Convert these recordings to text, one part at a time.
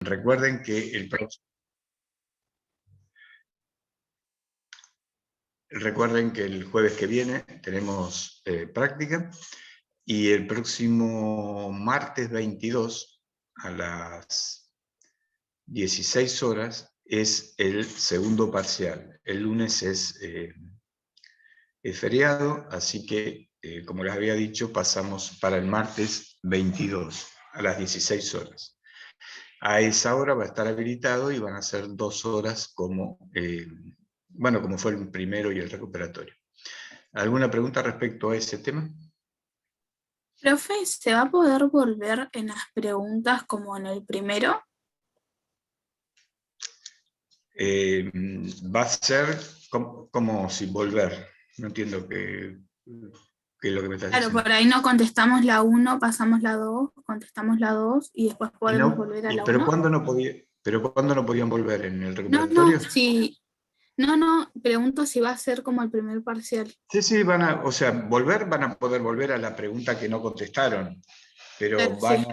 Recuerden que el jueves que viene tenemos práctica, y el próximo martes 22 a las 16 horas es el segundo parcial. El lunes es feriado, así que, como les había dicho, pasamos para el martes 22 a las 16 horas. A esa hora va a estar habilitado y van a ser 2 horas como fue el primero y el recuperatorio. ¿Alguna pregunta respecto a ese tema? Profe, ¿se va a poder volver en las preguntas como en el primero? Va a ser como si volver. No entiendo qué es lo que me estás Claro, diciendo. por ahí no contestamos la 1, pasamos la 2, contestamos la 2 y después podemos volver a la ¿Pero 1. cuándo no podían volver? ¿En el No, recuperatorio? sí. No, pregunto si va a ser como el primer parcial. Sí, volver, van a poder volver a la pregunta que no contestaron, pero Sí.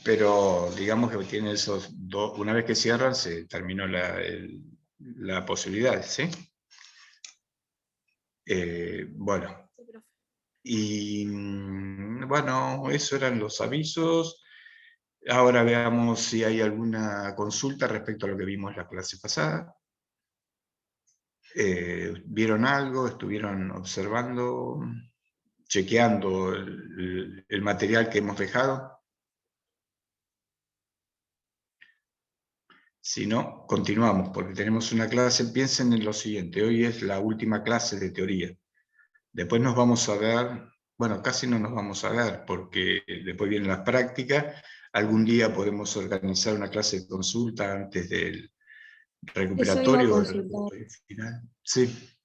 pero digamos que tienen esos dos, una vez que cierran, se terminó la posibilidad, ¿sí? Bueno, y bueno, eso eran los avisos. Ahora veamos si hay alguna consulta respecto a lo que vimos la clase pasada. ¿Vieron algo? ¿Estuvieron observando, chequeando el material que hemos dejado? Si no, continuamos, porque tenemos una clase. Piensen en lo siguiente: hoy es la última clase de teoría. Después nos vamos a ver, bueno, casi no nos vamos a ver, porque después vienen las prácticas. Algún día podemos organizar una clase de consulta antes del Eso iba a recuperatorio o el consultar, recuperatorio final. Sí.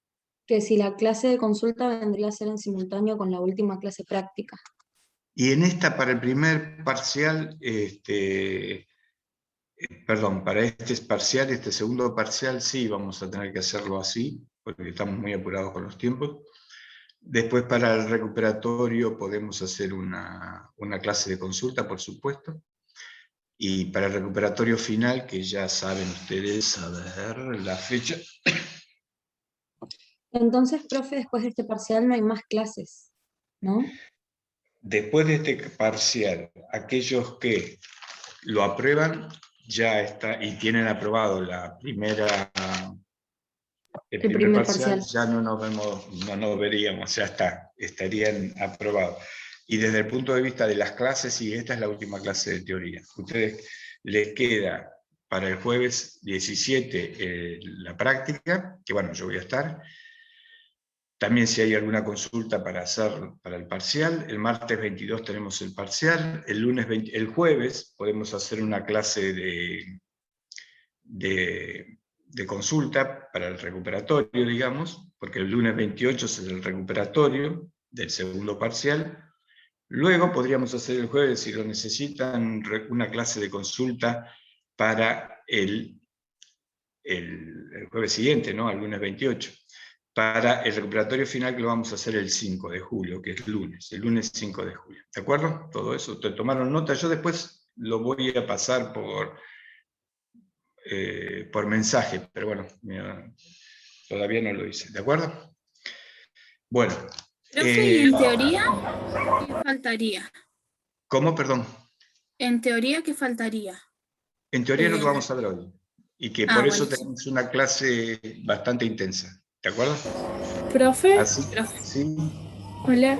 que si la clase de consulta vendría a ser en simultáneo con la última clase práctica. Y en esta, para el primer parcial, para este segundo parcial, sí vamos a tener que hacerlo así, porque estamos muy apurados con los tiempos. Después, para el recuperatorio podemos hacer una clase de consulta, por supuesto. Y para el recuperatorio final, que ya saben ustedes, a ver la fecha. Entonces, profe, después de este parcial no hay más clases, ¿no? Después de este parcial, aquellos que lo aprueban ya está, y tienen aprobado el El primer primer parcial, parcial. ya no nos veríamos, ya estarían aprobados. Y desde el punto de vista de las clases, y esta es la última clase de teoría. Ustedes les queda para el jueves 17 la práctica, que bueno, yo voy a estar. También si hay alguna consulta para hacer para el parcial. El martes 22 tenemos el parcial. El jueves podemos hacer una clase de consulta para el recuperatorio, digamos, porque el lunes 28 es el recuperatorio del segundo parcial. Luego podríamos hacer el jueves, si lo necesitan, una clase de consulta para el jueves siguiente, ¿no? Al lunes 28. Para el recuperatorio final, que lo vamos a hacer el 5 de julio, que es lunes, el lunes 5 de julio. ¿De acuerdo? Todo eso, te tomaron nota. Yo después lo voy a pasar por mensaje, pero bueno, todavía no lo hice. ¿De acuerdo? Bueno. Profe, ¿y en teoría qué faltaría? ¿Cómo? Perdón. En teoría, ¿qué faltaría? En teoría es lo que vamos a ver hoy. Y que por eso buenísimo. tenemos una clase bastante intensa. ¿De acuerdo? Profe, Así, sí. hola.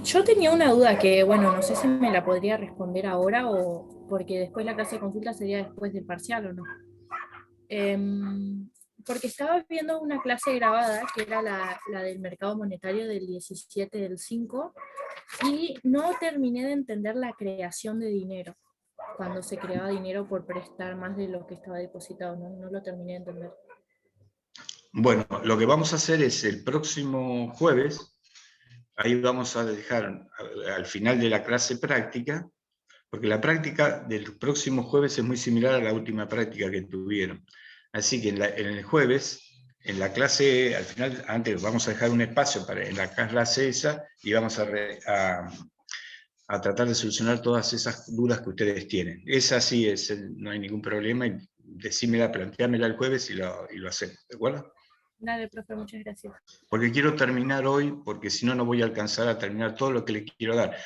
Yo tenía una duda que, bueno, no sé si me la podría responder ahora o porque después la clase de consulta sería después del parcial o no. Porque estaba viendo una clase grabada que era la del mercado monetario del 17 del 5 y no terminé de entender la creación de dinero, cuando se creaba dinero por prestar más de lo que estaba depositado, no lo terminé de entender. Bueno, lo que vamos a hacer es el próximo jueves, ahí vamos a dejar al final de la clase práctica, porque la práctica del próximo jueves es muy similar a la última práctica que tuvieron. Así que en el jueves, en la clase, al final, antes vamos a dejar un espacio en la clase esa, y vamos a a tratar de solucionar todas esas dudas que ustedes tienen. Esa sí es, no hay ningún problema, y decímela, planteámela el jueves y lo hacemos, ¿de acuerdo? Dale, profe, muchas gracias. Porque quiero terminar hoy, porque si no, no voy a alcanzar a terminar todo lo que le quiero dar,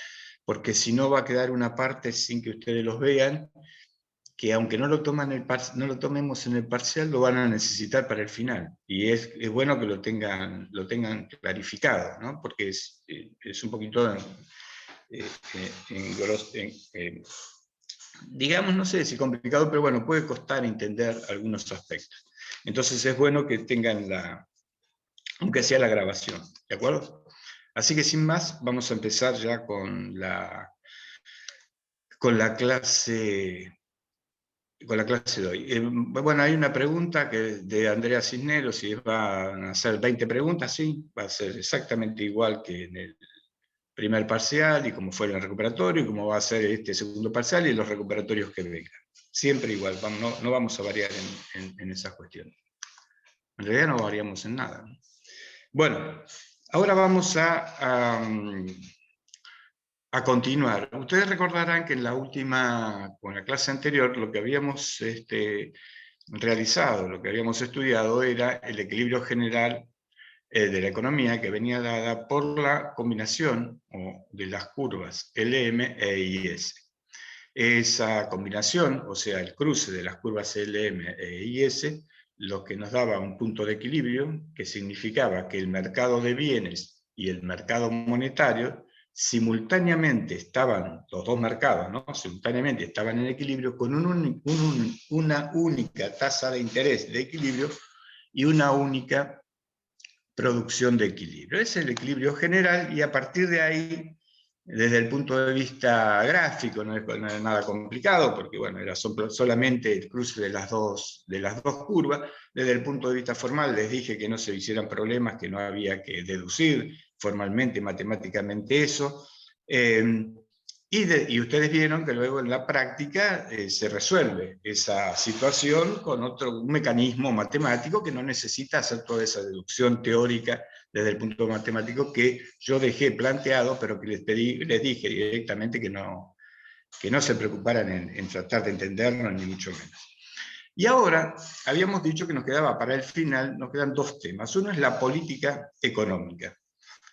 porque si no va a quedar una parte sin que ustedes los vean, que aunque no lo tomemos en el parcial, lo van a necesitar para el final. Y es bueno que lo tengan clarificado, ¿no? Porque es un poquito, digamos, no sé si complicado, pero bueno, puede costar entender algunos aspectos. Entonces es bueno que tengan aunque sea la grabación, ¿de acuerdo? Así que sin más, vamos a empezar ya con la clase de hoy. Bueno, hay una pregunta de Andrea Cisneros, si van a ser 20 preguntas, sí, va a ser exactamente igual que en el primer parcial, y como fue en el recuperatorio, y como va a ser este segundo parcial, y los recuperatorios que vengan. Siempre igual, no vamos a variar en esas cuestiones. En realidad no variamos en nada, ¿no? Bueno, ahora vamos a continuar. Ustedes recordarán que en con la clase anterior, lo que habíamos realizado, lo que habíamos estudiado era el equilibrio general de la economía, que venía dada por la combinación de las curvas LM e IS. Esa combinación, o sea, el cruce de las curvas LM e IS, lo que nos daba un punto de equilibrio, que significaba que el mercado de bienes y el mercado monetario simultáneamente estaban, los dos mercados, ¿no? Simultáneamente estaban en equilibrio con una única tasa de interés de equilibrio y una única producción de equilibrio. Ese es el equilibrio general, y a partir de ahí, desde el punto de vista gráfico, no es nada complicado, porque bueno, era solamente el cruce de las dos curvas. Desde el punto de vista formal les dije que no se hicieran problemas, que no había que deducir formalmente, matemáticamente eso. Y ustedes vieron que luego en la práctica se resuelve esa situación con un mecanismo matemático que no necesita hacer toda esa deducción teórica desde el punto matemático que yo dejé planteado, pero que les dije directamente que no se preocuparan en tratar de entenderlo, ni mucho menos. Y ahora, habíamos dicho que nos quedaba para el final, nos quedan dos temas. Uno es la política económica,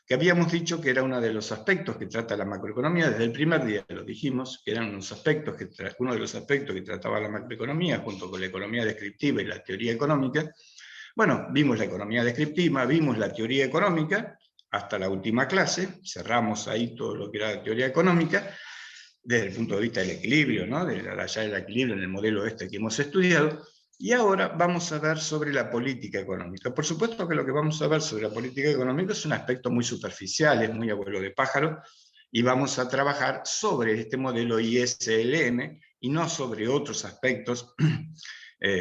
que habíamos dicho que era uno de los aspectos que trata la macroeconomía. Desde el primer día lo dijimos, que eran uno de los aspectos que trataba la macroeconomía, junto con la economía descriptiva y la teoría económica. Bueno, vimos la economía descriptiva, vimos la teoría económica, hasta la última clase, cerramos ahí todo lo que era la teoría económica, desde el punto de vista del equilibrio, ¿no? De la raya del equilibrio en el modelo que hemos estudiado. Y ahora vamos a ver sobre la política económica. Por supuesto que lo que vamos a ver sobre la política económica es un aspecto muy superficial, es muy abuelo de pájaro, y vamos a trabajar sobre este modelo ISLM y no sobre otros aspectos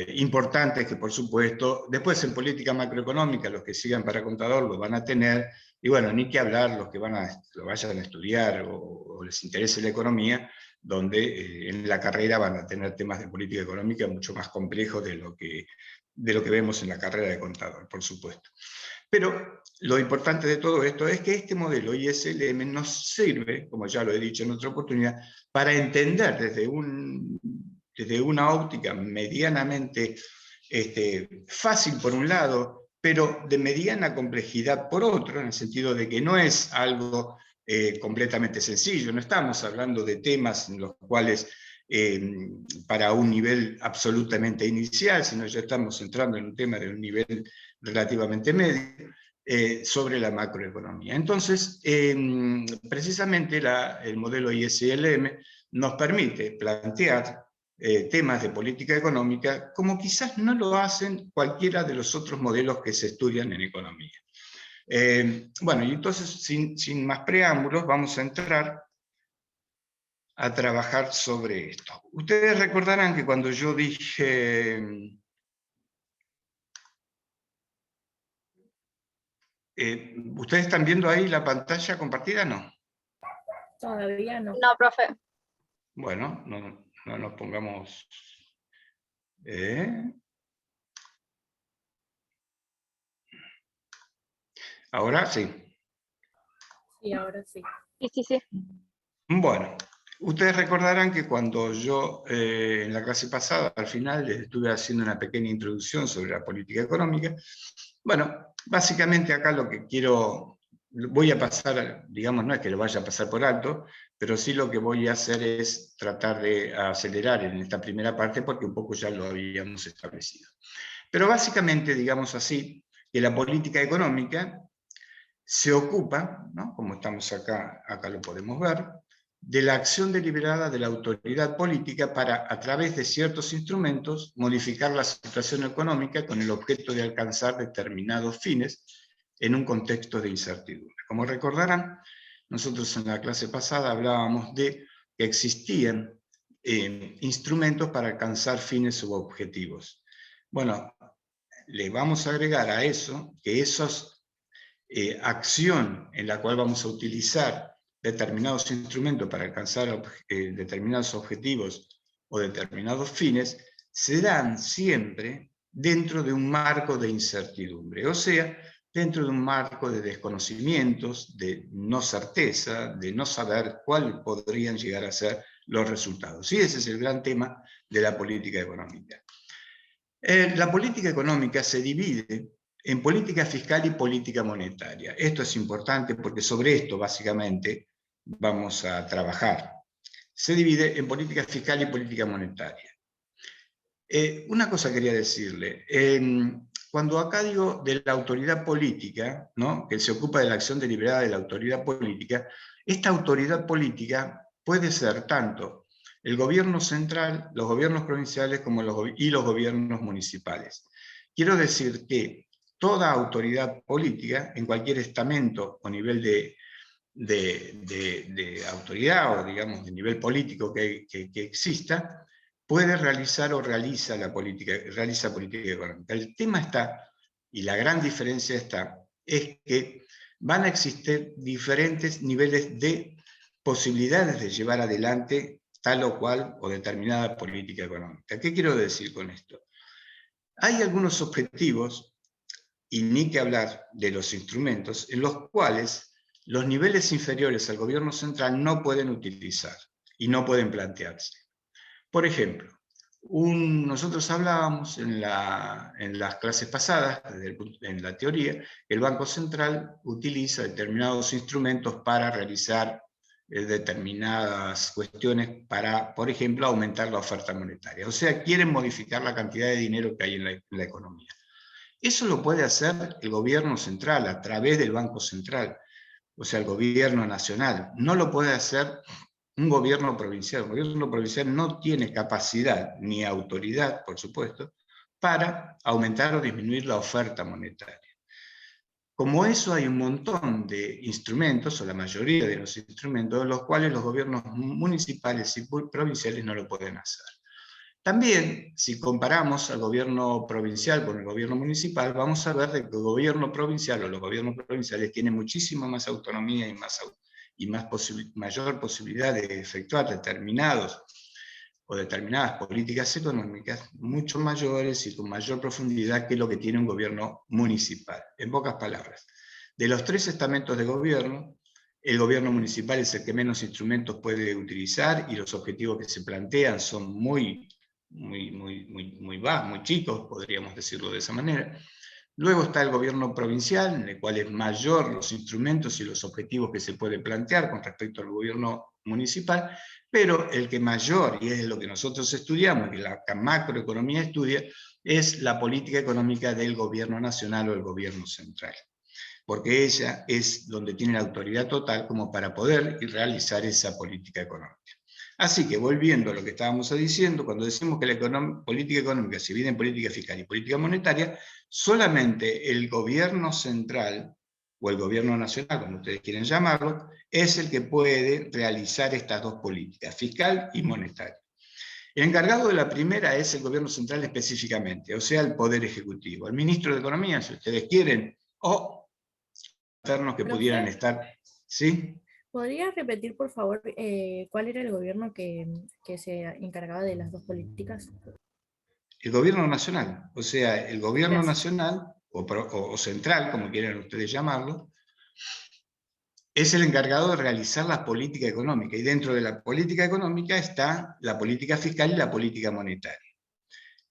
importantes que, por supuesto, después en política macroeconómica los que sigan para contador lo van a tener, y bueno, ni que hablar los que lo vayan a estudiar o les interese la economía, donde en la carrera van a tener temas de política económica mucho más complejos de lo que vemos en la carrera de contador, por supuesto. Pero lo importante de todo esto es que este modelo ISLM nos sirve, como ya lo he dicho en otra oportunidad, para entender desde una óptica medianamente fácil por un lado, pero de mediana complejidad por otro, en el sentido de que no es algo completamente sencillo. No estamos hablando de temas en los cuales para un nivel absolutamente inicial, sino ya estamos entrando en un tema de un nivel relativamente medio, sobre la macroeconomía. Entonces, precisamente el modelo ISLM nos permite plantear temas de política económica como quizás no lo hacen cualquiera de los otros modelos que se estudian en economía. Bueno, y entonces, sin más preámbulos, vamos a entrar a trabajar sobre esto. Ustedes recordarán que cuando yo dije... ¿ustedes están viendo ahí la pantalla compartida? No. Todavía no. No, profe. Bueno, no nos pongamos... ¿Ahora sí? Sí, ahora sí. Sí. Bueno, ustedes recordarán que cuando yo en la clase pasada, al final, les estuve haciendo una pequeña introducción sobre la política económica. Bueno, básicamente acá lo que voy a pasar, digamos, no es que lo vaya a pasar por alto, pero sí lo que voy a hacer es tratar de acelerar en esta primera parte porque un poco ya lo habíamos establecido. Pero básicamente, digamos así, que la política económica se ocupa, ¿no?, como estamos acá lo podemos ver, de la acción deliberada de la autoridad política para, a través de ciertos instrumentos, modificar la situación económica con el objeto de alcanzar determinados fines en un contexto de incertidumbre. Como recordarán, nosotros en la clase pasada hablábamos de que existían instrumentos para alcanzar fines u objetivos. Bueno, le vamos a agregar a eso que esos acción en la cual vamos a utilizar determinados instrumentos para alcanzar determinados objetivos o determinados fines, se dan siempre dentro de un marco de incertidumbre, o sea, dentro de un marco de desconocimientos, de no certeza, de no saber cuáles podrían llegar a ser los resultados. Y ese es el gran tema de la política económica. La política económica se divide en política fiscal y política monetaria. Esto es importante porque sobre esto básicamente vamos a trabajar. Se divide en política fiscal y política monetaria. Una cosa quería decirle. Cuando acá digo de la autoridad política, ¿no?, que se ocupa de la acción deliberada de la autoridad política, esta autoridad política puede ser tanto el gobierno central, los gobiernos provinciales y los gobiernos municipales. Quiero decir que toda autoridad política, en cualquier estamento o nivel de autoridad, o digamos de nivel político que exista, puede realizar o realiza política económica. El tema está, y la gran diferencia está, es que van a existir diferentes niveles de posibilidades de llevar adelante tal o cual o determinada política económica. ¿Qué quiero decir con esto? Hay algunos objetivos, y ni que hablar de los instrumentos, en los cuales los niveles inferiores al gobierno central no pueden utilizar y no pueden plantearse. Por ejemplo, nosotros hablábamos en las clases pasadas, en la teoría, que el Banco Central utiliza determinados instrumentos para realizar determinadas cuestiones para, por ejemplo, aumentar la oferta monetaria. O sea, quieren modificar la cantidad de dinero que hay en la economía. Eso lo puede hacer el gobierno central a través del Banco Central, o sea, el gobierno nacional. No lo puede hacer un gobierno provincial. Un gobierno provincial no tiene capacidad ni autoridad, por supuesto, para aumentar o disminuir la oferta monetaria. Como eso hay un montón de instrumentos, o la mayoría de los instrumentos, los cuales los gobiernos municipales y provinciales no lo pueden hacer. También, si comparamos al gobierno provincial con el gobierno municipal, vamos a ver que el gobierno provincial o los gobiernos provinciales tienen muchísima más autonomía y mayor posibilidad de efectuar determinadas políticas económicas mucho mayores y con mayor profundidad que lo que tiene un gobierno municipal. En pocas palabras, de los tres estamentos de gobierno, el gobierno municipal es el que menos instrumentos puede utilizar y los objetivos que se plantean son muy chicos, podríamos decirlo de esa manera. Luego está el gobierno provincial, en el cual es mayor los instrumentos y los objetivos que se puede plantear con respecto al gobierno municipal, pero el que mayor, y es lo que nosotros estudiamos, que la macroeconomía estudia, es la política económica del gobierno nacional o el gobierno central, porque ella es donde tiene la autoridad total como para poder realizar esa política económica. Así que, volviendo a lo que estábamos diciendo, cuando decimos que la política económica se divide en política fiscal y política monetaria, solamente el gobierno central, o el gobierno nacional, como ustedes quieren llamarlo, es el que puede realizar estas dos políticas, fiscal y monetaria. El encargado de la primera es el gobierno central específicamente, o sea, el Poder Ejecutivo. El ministro de Economía, si ustedes quieren, o internos que pudieran estar, ¿sí? ¿Podría repetir, por favor, cuál era el gobierno que se encargaba de las dos políticas? El gobierno nacional, o sea, el gobierno Gracias. nacional, o central, como quieran ustedes llamarlo, es el encargado de realizar la política económica, y dentro de la política económica está la política fiscal y la política monetaria.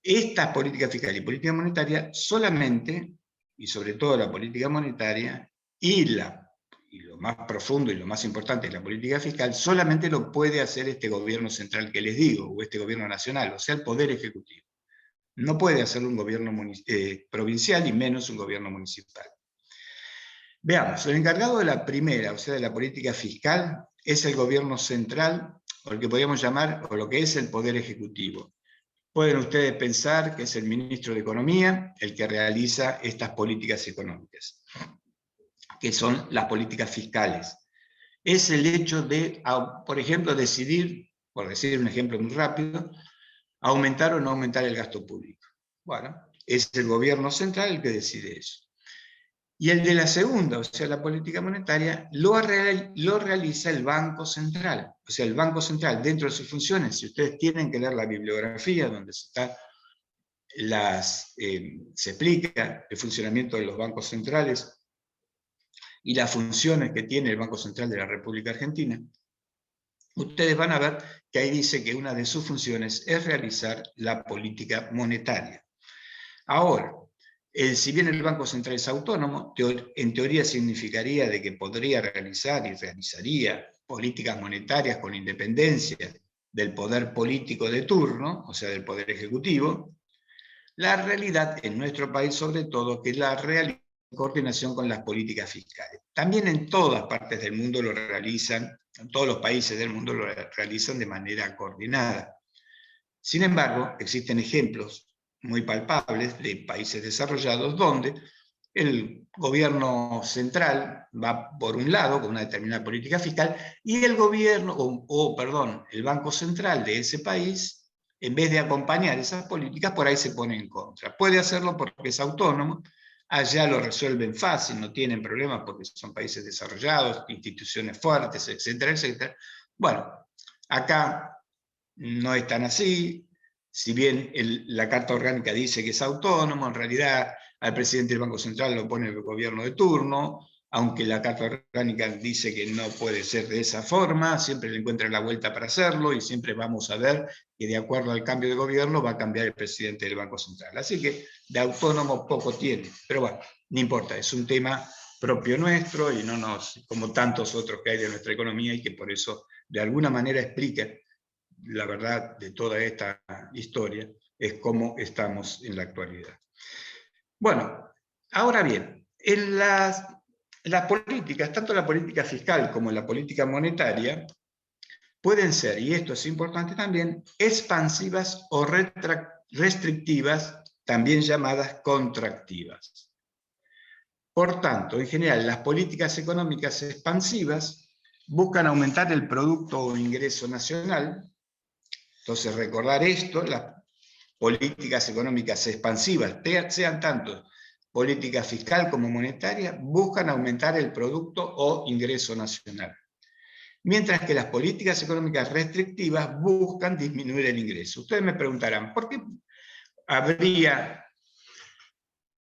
Esta política fiscal y política monetaria solamente, y sobre todo la política monetaria, y lo más profundo y lo más importante es la política fiscal, solamente lo puede hacer este gobierno central que les digo, o este gobierno nacional, o sea, el Poder Ejecutivo. No puede hacerlo un gobierno provincial y menos un gobierno municipal. Veamos, el encargado de la primera, o sea, de la política fiscal, es el gobierno central, o el que podríamos llamar, o lo que es el Poder Ejecutivo. Pueden ustedes pensar que es el ministro de Economía el que realiza estas políticas económicas, que son las políticas fiscales. Es el hecho de, por ejemplo, decidir, por decir un ejemplo muy rápido, aumentar o no aumentar el gasto público. Bueno, es el gobierno central el que decide eso. Y el de la segunda, o sea, la política monetaria, lo realiza el Banco Central. O sea, el Banco Central, dentro de sus funciones, si ustedes tienen que leer la bibliografía donde se explica el funcionamiento de los bancos centrales y las funciones que tiene el Banco Central de la República Argentina, ustedes van a ver que ahí dice que una de sus funciones es realizar la política monetaria. Ahora, si bien el Banco Central es autónomo, en teoría significaría de que podría realizar y realizaría políticas monetarias con independencia del poder político de turno, o sea, del Poder Ejecutivo. La realidad en nuestro país, sobre todo, que la realiza en coordinación con las políticas fiscales. También en todas partes del mundo lo realizan, en todos los países del mundo lo realizan de manera coordinada. Sin embargo, existen ejemplos muy palpables de países desarrollados donde el gobierno central va por un lado con una determinada política fiscal y el gobierno, el Banco Central de ese país, en vez de acompañar esas políticas, por ahí se pone en contra. Puede hacerlo porque es autónomo, allá lo resuelven fácil, no tienen problemas porque son países desarrollados, instituciones fuertes, etcétera, etcétera. Bueno, acá no es tan así. Si bien la Carta Orgánica dice que es autónomo, en realidad al presidente del Banco Central lo pone el gobierno de turno, aunque la Carta Orgánica dice que no puede ser de esa forma, siempre le encuentran la vuelta para hacerlo, y siempre vamos a ver que de acuerdo al cambio de gobierno va a cambiar el presidente del Banco Central. Así que de autónomo poco tiene, pero bueno, no importa, es un tema propio nuestro y como tantos otros que hay de nuestra economía, y que por eso de alguna manera explica la verdad de toda esta historia, es cómo estamos en la actualidad. Bueno, ahora bien, en las políticas, tanto la política fiscal como la política monetaria, pueden ser, y esto es importante también, expansivas o restrictivas, también llamadas contractivas. Por tanto, en general, las políticas económicas expansivas buscan aumentar el producto o ingreso nacional. Entonces, recordar esto, las políticas económicas expansivas, sean tanto política fiscal como monetaria, buscan aumentar el producto o ingreso nacional. Mientras que las políticas económicas restrictivas buscan disminuir el ingreso. Ustedes me preguntarán, ¿por qué habría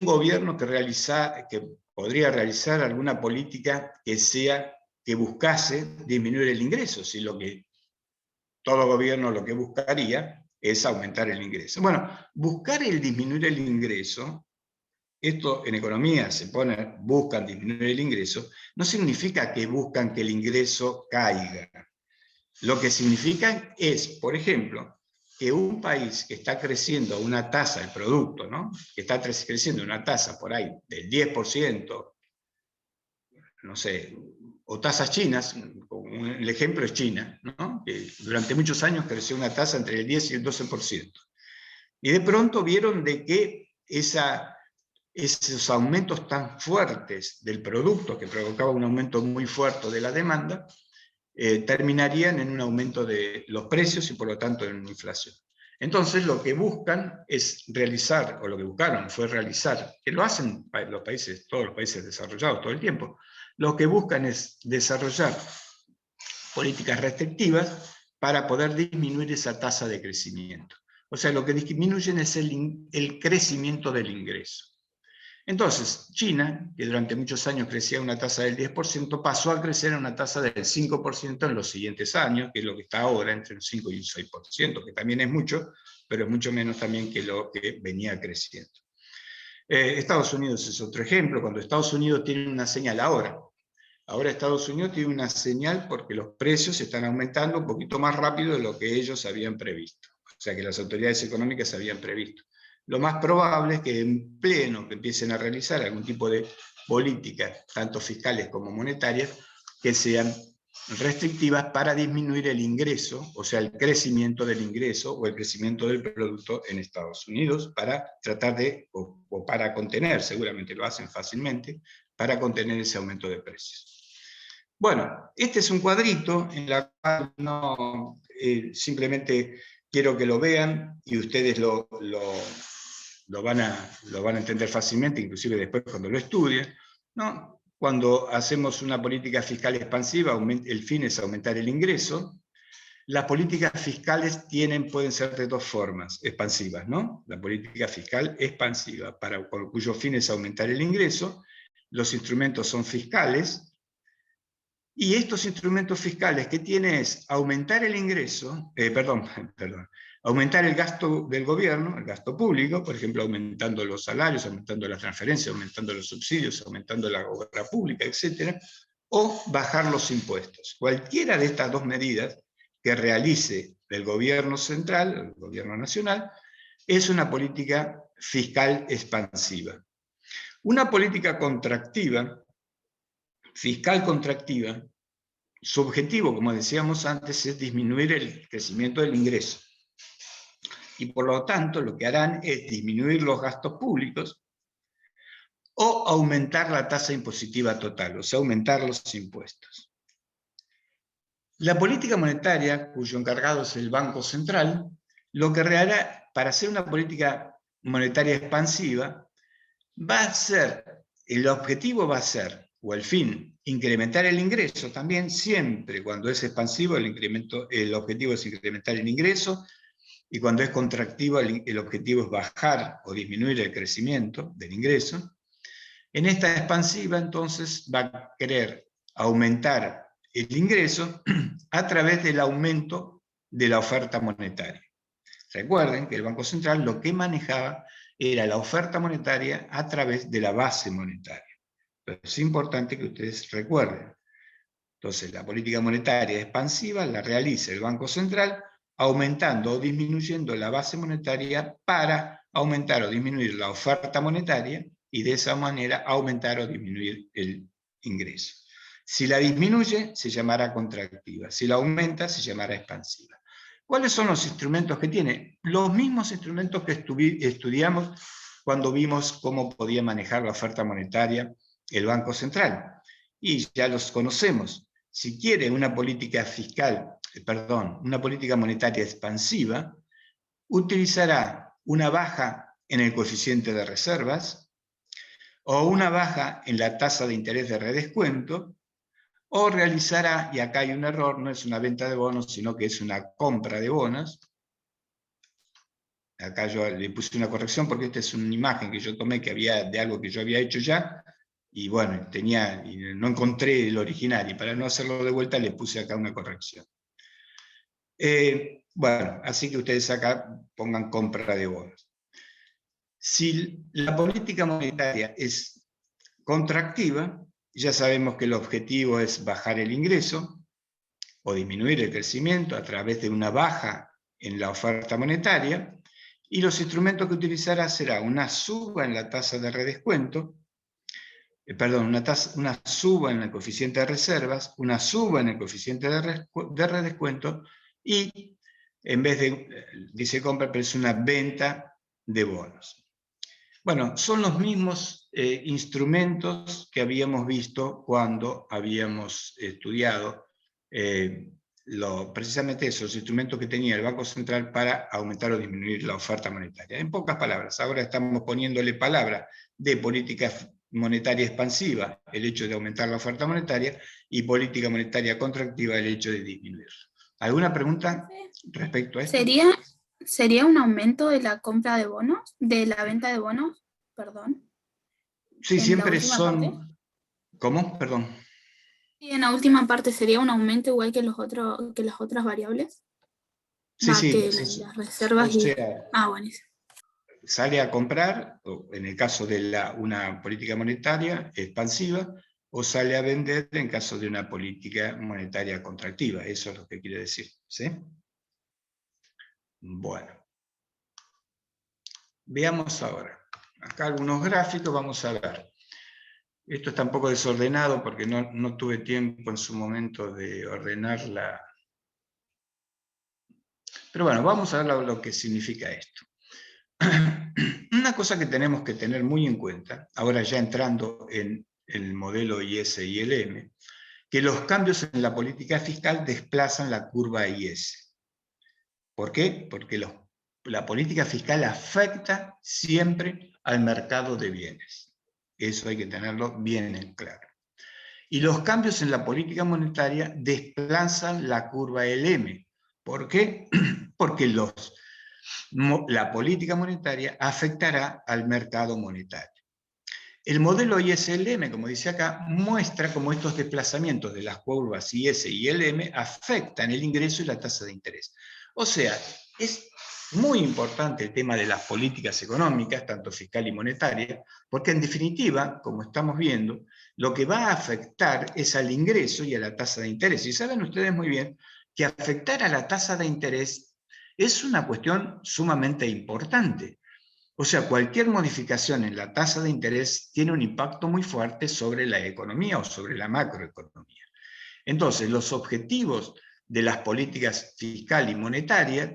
un gobierno que podría realizar alguna política que buscase disminuir el ingreso? Si todo gobierno lo que buscaría es aumentar el ingreso. Bueno, buscar disminuir el ingreso, esto en economía buscan disminuir el ingreso, no significa que buscan que el ingreso caiga. Lo que significa es, por ejemplo, que un país que está creciendo a una tasa, el producto, ¿no?, que está creciendo a una tasa por ahí del 10%, no sé, o tasas chinas, el ejemplo es China, ¿no?, que durante muchos años creció una tasa entre el 10 y el 12%. Y de pronto vieron de que esos aumentos tan fuertes del producto, que provocaba un aumento muy fuerte de la demanda, terminarían en un aumento de los precios y por lo tanto en una inflación. Entonces lo que buscan es realizar, o lo que buscaron fue realizar, que lo hacen todos los países desarrollados todo el tiempo, lo que buscan es desarrollar políticas restrictivas para poder disminuir esa tasa de crecimiento. O sea, lo que disminuyen es el crecimiento del ingreso. Entonces, China, que durante muchos años crecía a una tasa del 10%, pasó a crecer a una tasa del 5% en los siguientes años, que es lo que está ahora, entre un 5 y un 6%, que también es mucho, pero es mucho menos también que lo que venía creciendo. Estados Unidos es otro ejemplo. Cuando Estados Unidos tiene una señal ahora Estados Unidos tiene una señal porque los precios están aumentando un poquito más rápido de lo que ellos habían previsto. O sea, que las autoridades económicas habían previsto. Lo más probable es que en pleno que empiecen a realizar algún tipo de políticas, tanto fiscales como monetarias, que sean restrictivas para disminuir el ingreso, o sea, el crecimiento del ingreso o el crecimiento del producto en Estados Unidos, para tratar de, o para contener, seguramente lo hacen fácilmente, para contener ese aumento de precios. Bueno, este es un cuadrito en el cual no, simplemente quiero que lo vean y ustedes lo van a entender fácilmente, inclusive después cuando lo estudien, ¿no? Cuando hacemos una política fiscal expansiva, el fin es aumentar el ingreso. Las políticas fiscales pueden ser de dos formas expansivas, ¿no? La política fiscal expansiva, cuyo fin es aumentar el ingreso. Los instrumentos son fiscales, y estos instrumentos fiscales que tiene es aumentar el ingreso, aumentar el gasto del gobierno, el gasto público, por ejemplo, aumentando los salarios, aumentando las transferencias, aumentando los subsidios, aumentando la obra pública, etc., o bajar los impuestos. Cualquiera de estas dos medidas que realice el gobierno central, el gobierno nacional, es una política fiscal expansiva. Una política contractiva, fiscal contractiva, su objetivo, como decíamos antes, es disminuir el crecimiento del ingreso. Y por lo tanto, lo que harán es disminuir los gastos públicos o aumentar la tasa impositiva total, o sea, aumentar los impuestos. La política monetaria, cuyo encargado es el Banco Central, lo que hará para hacer una política monetaria expansiva, el objetivo va a ser, o el fin, incrementar el ingreso también, siempre cuando es expansivo el objetivo es incrementar el ingreso, y cuando es contractivo el objetivo es bajar o disminuir el crecimiento del ingreso. En esta expansiva entonces va a querer aumentar el ingreso a través del aumento de la oferta monetaria. Recuerden que el Banco Central lo que manejaba era la oferta monetaria a través de la base monetaria. Pero es importante que ustedes recuerden. Entonces, la política monetaria expansiva la realiza el Banco Central aumentando o disminuyendo la base monetaria para aumentar o disminuir la oferta monetaria y de esa manera aumentar o disminuir el ingreso. Si la disminuye, se llamará contractiva. Si la aumenta, se llamará expansiva. ¿Cuáles son los instrumentos que tiene? Los mismos instrumentos que estudiamos cuando vimos cómo podía manejar la oferta monetaria el Banco Central. Y ya los conocemos. Si quiere una política una política monetaria expansiva, utilizará una baja en el coeficiente de reservas, o una baja en la tasa de interés de redescuento, o realizará, y acá hay un error, no es una venta de bonos, sino que es una compra de bonos. Acá yo le puse una corrección porque esta es una imagen que yo tomé de algo que yo había hecho ya, y bueno, no encontré el original, y para no hacerlo de vuelta le puse acá una corrección. Bueno, así que ustedes acá pongan compra de bonos. Si la política monetaria es contractiva, ya sabemos que el objetivo es bajar el ingreso o disminuir el crecimiento a través de una baja en la oferta monetaria, y los instrumentos que utilizará será una suba en la tasa de redescuento, una suba en el coeficiente de reservas, una suba en el coeficiente de redescuento, y en vez de, dice compra, pero es una venta de bonos. Bueno, son los mismos instrumentos que habíamos visto cuando habíamos estudiado precisamente esos instrumentos que tenía el Banco Central para aumentar o disminuir la oferta monetaria. En pocas palabras, ahora estamos poniéndole palabra de política monetaria expansiva, el hecho de aumentar la oferta monetaria, y política monetaria contractiva, el hecho de disminuirla. ¿Alguna pregunta respecto a esto? ¿Sería un aumento de la compra de bonos? ¿De la venta de bonos? Perdón. Sí, En la siempre última son... ¿Cómo? Perdón. Y en la última parte sería un aumento igual que que las otras variables. Sí, Va, sí. que las reservas O y. sea, Ah, buenísimo. sale a comprar, o en el caso de una política monetaria expansiva, o sale a vender en caso de una política monetaria contractiva. Eso es lo que quiere decir. ¿Sí? Bueno. Veamos ahora. Acá algunos gráficos, vamos a ver. Esto está un poco desordenado porque no tuve tiempo en su momento de ordenarla. Pero bueno, vamos a ver lo que significa esto. Una cosa que tenemos que tener muy en cuenta, ahora ya entrando en el modelo IS-ILM, que los cambios en la política fiscal desplazan la curva IS. ¿Por qué? Porque la política fiscal afecta siempre al mercado de bienes. Eso hay que tenerlo bien en claro. Y los cambios en la política monetaria desplazan la curva LM. ¿Por qué? Porque la política monetaria afectará al mercado monetario. El modelo ISLM, como dice acá, muestra cómo estos desplazamientos de las curvas IS y LM afectan el ingreso y la tasa de interés. O sea, es muy importante el tema de las políticas económicas, tanto fiscal y monetaria, porque en definitiva, como estamos viendo, lo que va a afectar es al ingreso y a la tasa de interés. Y saben ustedes muy bien que afectar a la tasa de interés es una cuestión sumamente importante. O sea, cualquier modificación en la tasa de interés tiene un impacto muy fuerte sobre la economía o sobre la macroeconomía. Entonces, los objetivos de las políticas fiscal y monetaria,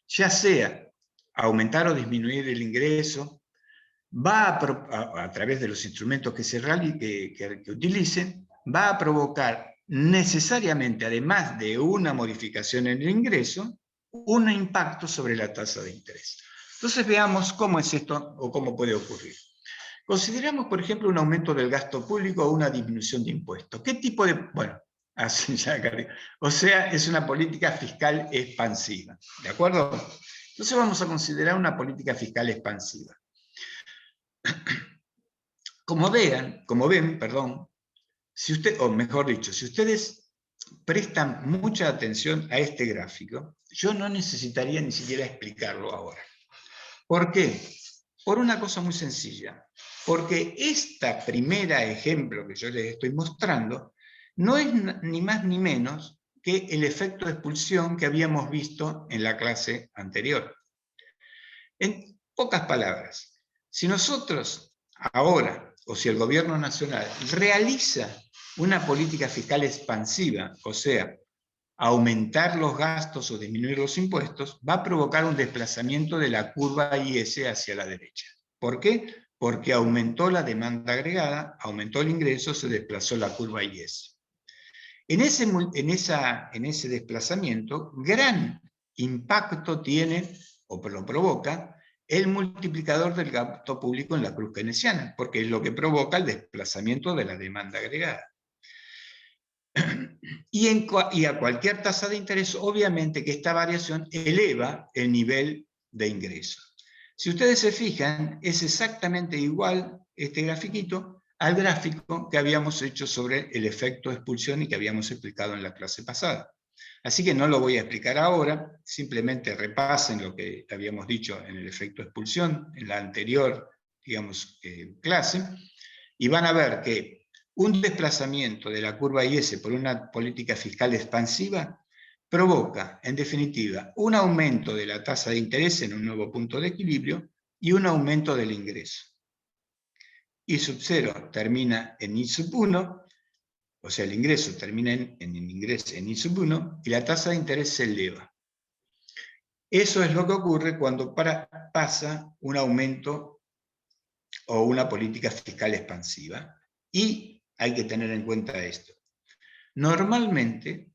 ya sea aumentar o disminuir el ingreso, va a través de los instrumentos que utilicen, va a provocar necesariamente, además de una modificación en el ingreso, un impacto sobre la tasa de interés. Entonces veamos cómo es esto o cómo puede ocurrir. Consideramos, por ejemplo, un aumento del gasto público o una disminución de impuestos. ¿Qué tipo de...? Bueno, así ya, o sea, es una política fiscal expansiva. ¿De acuerdo? Entonces vamos a considerar una política fiscal expansiva. Como ven, si usted, o mejor dicho, si ustedes prestan mucha atención a este gráfico, yo no necesitaría ni siquiera explicarlo ahora. ¿Por qué? Por una cosa muy sencilla. Porque este primer ejemplo que yo les estoy mostrando no es ni más ni menos que el efecto de expulsión que habíamos visto en la clase anterior. En pocas palabras, si nosotros ahora, o si el gobierno nacional realiza una política fiscal expansiva, o sea, aumentar los gastos o disminuir los impuestos, va a provocar un desplazamiento de la curva IS hacia la derecha. ¿Por qué? Porque aumentó la demanda agregada, aumentó el ingreso, se desplazó la curva IS. En ese desplazamiento, gran impacto tiene, o lo provoca, el multiplicador del gasto público en la cruz keynesiana, porque es lo que provoca el desplazamiento de la demanda agregada. Y a cualquier tasa de interés, obviamente que esta variación eleva el nivel de ingreso. Si ustedes se fijan, es exactamente igual este grafiquito al gráfico que habíamos hecho sobre el efecto de expulsión y que habíamos explicado en la clase pasada. Así que no lo voy a explicar ahora, simplemente repasen lo que habíamos dicho en el efecto de expulsión, en la anterior, digamos, clase, y van a ver que un desplazamiento de la curva IS por una política fiscal expansiva provoca, en definitiva, un aumento de la tasa de interés en un nuevo punto de equilibrio y un aumento del ingreso. I sub 0 termina en I sub 1, o sea, el ingreso termina en I sub 1 y la tasa de interés se eleva. Eso es lo que ocurre cuando pasa un aumento o una política fiscal expansiva. Y hay que tener en cuenta esto. Normalmente,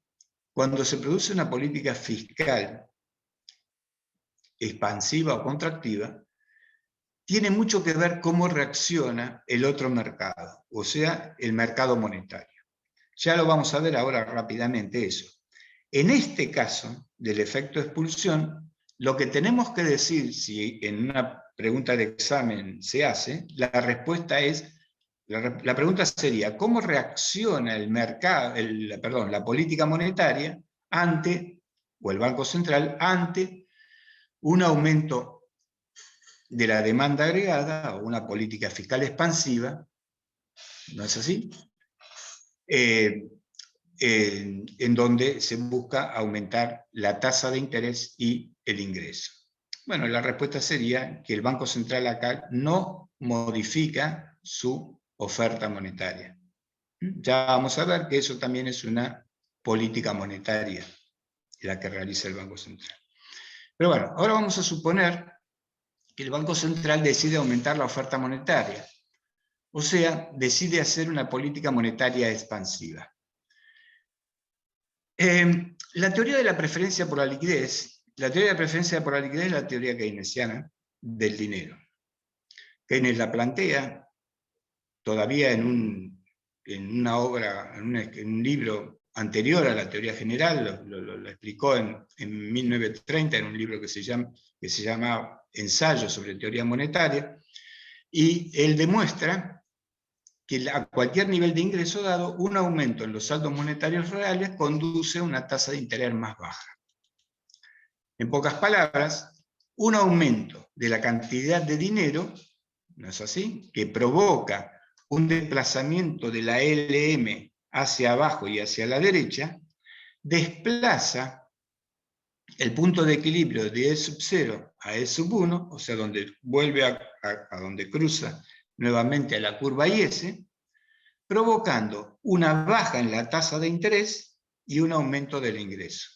cuando se produce una política fiscal expansiva o contractiva, tiene mucho que ver cómo reacciona el otro mercado, o sea, el mercado monetario. Ya lo vamos a ver ahora rápidamente eso. En este caso del efecto de expulsión, lo que tenemos que decir, si en una pregunta de examen se hace, la respuesta es la pregunta sería, ¿cómo reacciona el mercado, la política monetaria ante, o el Banco Central, ante un aumento de la demanda agregada o una política fiscal expansiva? ¿No es así? En donde se busca aumentar la tasa de interés y el ingreso. Bueno, la respuesta sería que el Banco Central acá no modifica su oferta monetaria. Ya vamos a ver que eso también es una política monetaria, la que realiza el Banco Central. Pero bueno, ahora vamos a suponer que el Banco Central decide aumentar la oferta monetaria, o sea, decide hacer una política monetaria expansiva. La teoría de la preferencia por la liquidez, es la teoría keynesiana del dinero. Keynes la plantea todavía en una obra, en un libro anterior a la teoría general, lo explicó en 1930 en un libro que se llama Ensayo sobre teoría monetaria, y él demuestra que a cualquier nivel de ingreso dado, un aumento en los saldos monetarios reales conduce a una tasa de interés más baja. En pocas palabras, un aumento de la cantidad de dinero, ¿no es así?, que provoca un desplazamiento de la LM hacia abajo y hacia la derecha, desplaza el punto de equilibrio de E sub 0 a E sub 1, o sea, donde vuelve a donde cruza nuevamente a la curva IS, provocando una baja en la tasa de interés y un aumento del ingreso.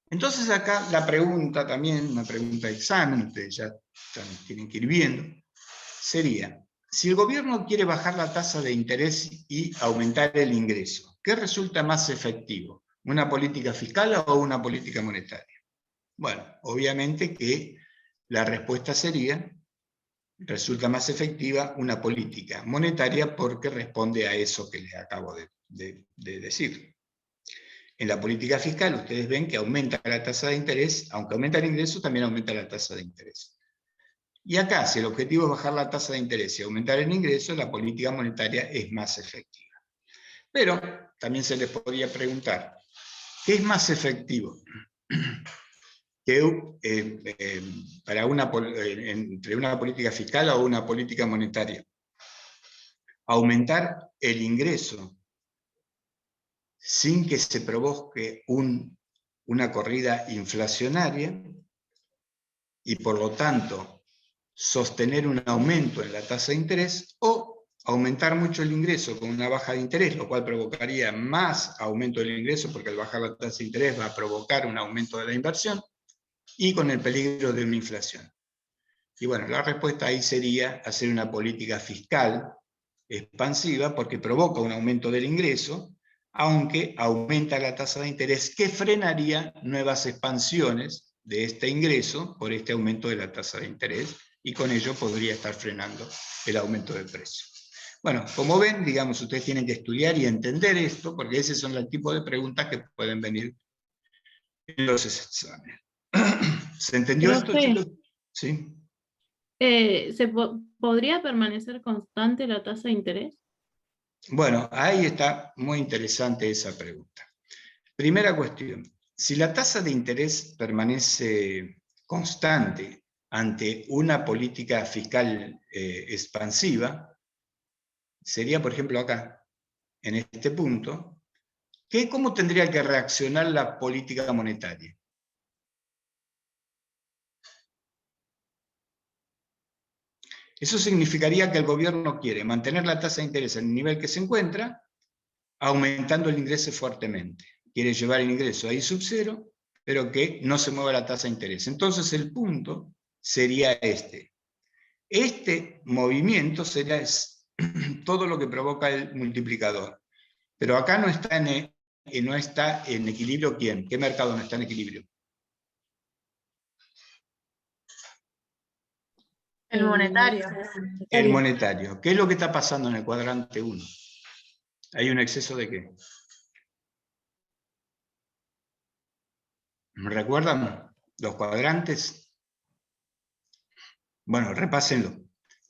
Entonces acá la pregunta también, una pregunta de examen, ustedes ya tienen que ir viendo, sería, si el gobierno quiere bajar la tasa de interés y aumentar el ingreso, ¿qué resulta más efectivo? ¿Una política fiscal o una política monetaria? Bueno, obviamente que la respuesta sería, resulta más efectiva una política monetaria porque responde a eso que les acabo de decir. En la política fiscal ustedes ven que aumenta la tasa de interés, aunque aumenta el ingreso, también aumenta la tasa de interés. Y acá, si el objetivo es bajar la tasa de interés y aumentar el ingreso, la política monetaria es más efectiva. Pero también se les podría preguntar, ¿qué es más efectivo entre una política fiscal o una política monetaria? Aumentar el ingreso sin que se provoque una corrida inflacionaria y por lo tanto sostener un aumento en la tasa de interés, o aumentar mucho el ingreso con una baja de interés, lo cual provocaría más aumento del ingreso porque al bajar la tasa de interés va a provocar un aumento de la inversión y con el peligro de una inflación. Y bueno, la respuesta ahí sería hacer una política fiscal expansiva porque provoca un aumento del ingreso, aunque aumenta la tasa de interés que frenaría nuevas expansiones de este ingreso por este aumento de la tasa de interés, y con ello podría estar frenando el aumento del precio. Bueno, como ven, digamos, ustedes tienen que estudiar y entender esto, porque ese son el tipo de preguntas que pueden venir en los exámenes. ¿Se entendió esto, chicos? Sí. ¿Podría permanecer constante la tasa de interés? Bueno, ahí está muy interesante esa pregunta. Primera cuestión, si la tasa de interés permanece constante ante una política fiscal expansiva, sería, por ejemplo, acá, en este punto, ¿cómo tendría que reaccionar la política monetaria? Eso significaría que el gobierno quiere mantener la tasa de interés en el nivel que se encuentra, aumentando el ingreso fuertemente. Quiere llevar el ingreso a I sub 0, pero que no se mueva la tasa de interés. Entonces el punto sería este. Este movimiento será todo lo que provoca el multiplicador. Pero acá no está en equilibrio ¿quién? ¿Qué mercado no está en equilibrio? El monetario. El monetario. ¿Qué es lo que está pasando en el cuadrante 1? ¿Hay un exceso de qué? ¿Recuerdan los cuadrantes? Bueno, repásenlo.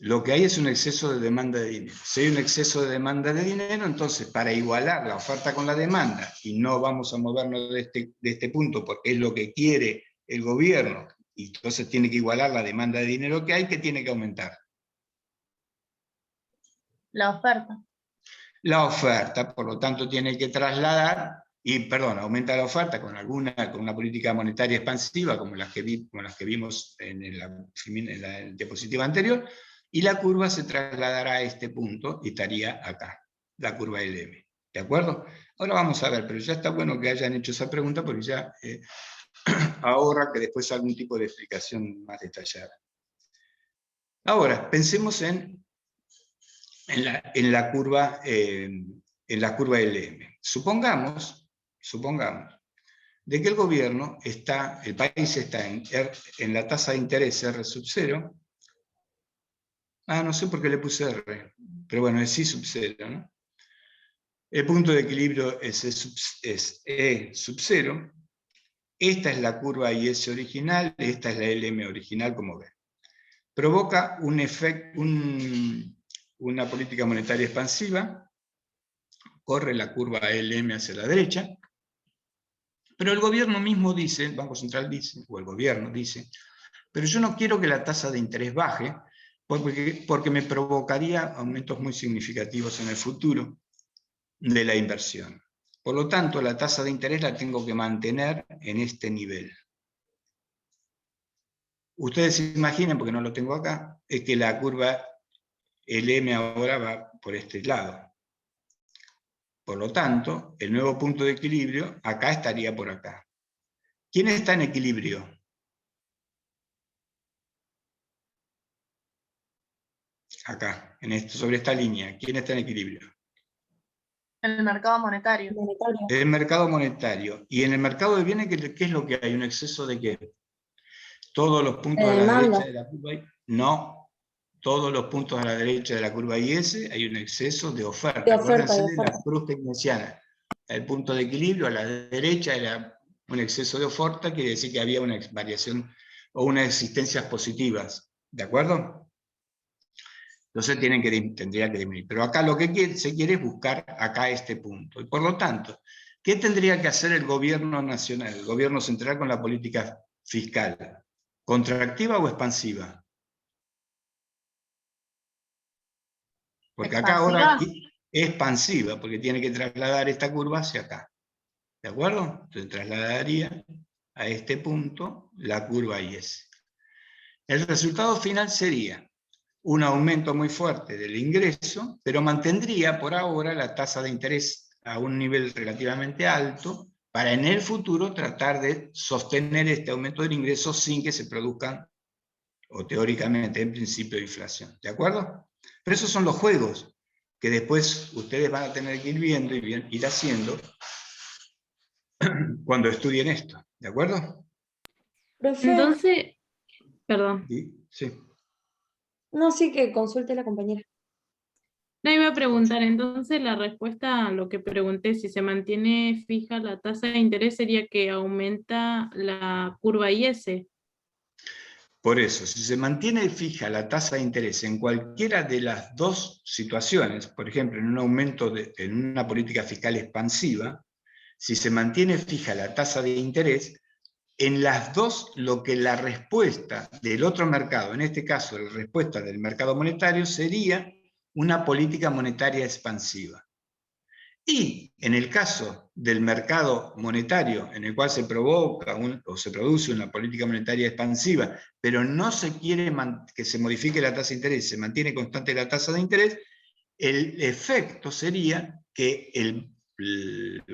lo que hay es un exceso de demanda de dinero. Si hay un exceso de demanda de dinero, entonces para igualar la oferta con la demanda, y no vamos a movernos de este punto porque es lo que quiere el gobierno, y entonces tiene que igualar la demanda de dinero que hay, que tiene que aumentar. La oferta. La oferta, por lo tanto, tiene que trasladar, aumenta la oferta con una política monetaria expansiva, como las que vimos en la diapositiva anterior, y la curva se trasladará a este punto y estaría acá, la curva LM. ¿De acuerdo? Ahora vamos a ver, pero ya está bueno que hayan hecho esa pregunta porque ya ahorra que después algún tipo de explicación más detallada. Ahora, pensemos en la curva LM. Supongamos de que el país está en la tasa de interés R sub 0. No sé por qué le puse R, pero bueno, es I sub 0, ¿no? El punto de equilibrio es E sub 0. Esta es la curva IS original, esta es la LM original, como ven. Provoca una política monetaria expansiva, corre la curva LM hacia la derecha, pero el gobierno mismo dice, el Banco Central dice, o el gobierno dice, pero yo no quiero que la tasa de interés baje, porque me provocaría aumentos muy significativos en el futuro de la inversión. Por lo tanto, la tasa de interés la tengo que mantener en este nivel. Ustedes se imaginen, porque no lo tengo acá, es que la curva LM ahora va por este lado. Por lo tanto, el nuevo punto de equilibrio acá estaría por acá. ¿Quién está en equilibrio? Acá, sobre esta línea. ¿Quién está en equilibrio? El mercado monetario. Monetario. El mercado monetario. ¿Y en el mercado de bienes qué es lo que hay? ¿Un exceso de qué? ¿Todos los puntos a la Demanda. derecha de la curva? No. Todos los puntos a la derecha de la curva IS hay un exceso de oferta. De oferta, Acuérdense de de la oferta. cruz keynesiana. El punto de equilibrio a la derecha era un exceso de oferta, quiere decir que había una variación o unas existencias positivas. ¿De acuerdo? Entonces tendría que disminuir. Pero acá lo que se quiere es buscar acá este punto. Y por lo tanto, ¿qué tendría que hacer el gobierno nacional, el gobierno central con la política fiscal? ¿Contractiva o expansiva? Porque acá ahora es expansiva, porque tiene que trasladar esta curva hacia acá. ¿De acuerdo? Entonces trasladaría a este punto la curva IS. El resultado final sería un aumento muy fuerte del ingreso, pero mantendría por ahora la tasa de interés a un nivel relativamente alto, para en el futuro tratar de sostener este aumento del ingreso sin que se produzcan, o teóricamente en principio, inflación. ¿De acuerdo? Pero esos son los juegos que después ustedes van a tener que ir viendo y ir haciendo cuando estudien esto. ¿De acuerdo? Profe, Entonces, perdón. Sí. no, sí que consulte la compañera. No iba a preguntar, entonces la respuesta a lo que pregunté, si se mantiene fija la tasa de interés, sería que aumenta la curva IS. Por eso, si se mantiene fija la tasa de interés en cualquiera de las dos situaciones, por ejemplo, en un aumento en una política fiscal expansiva, si se mantiene fija la tasa de interés, en las dos lo que la respuesta del otro mercado, en este caso la respuesta del mercado monetario, sería una política monetaria expansiva. Y en el caso del mercado monetario, en el cual se provoca o se produce una política monetaria expansiva, pero no se quiere que se modifique la tasa de interés, se mantiene constante la tasa de interés, el efecto sería que el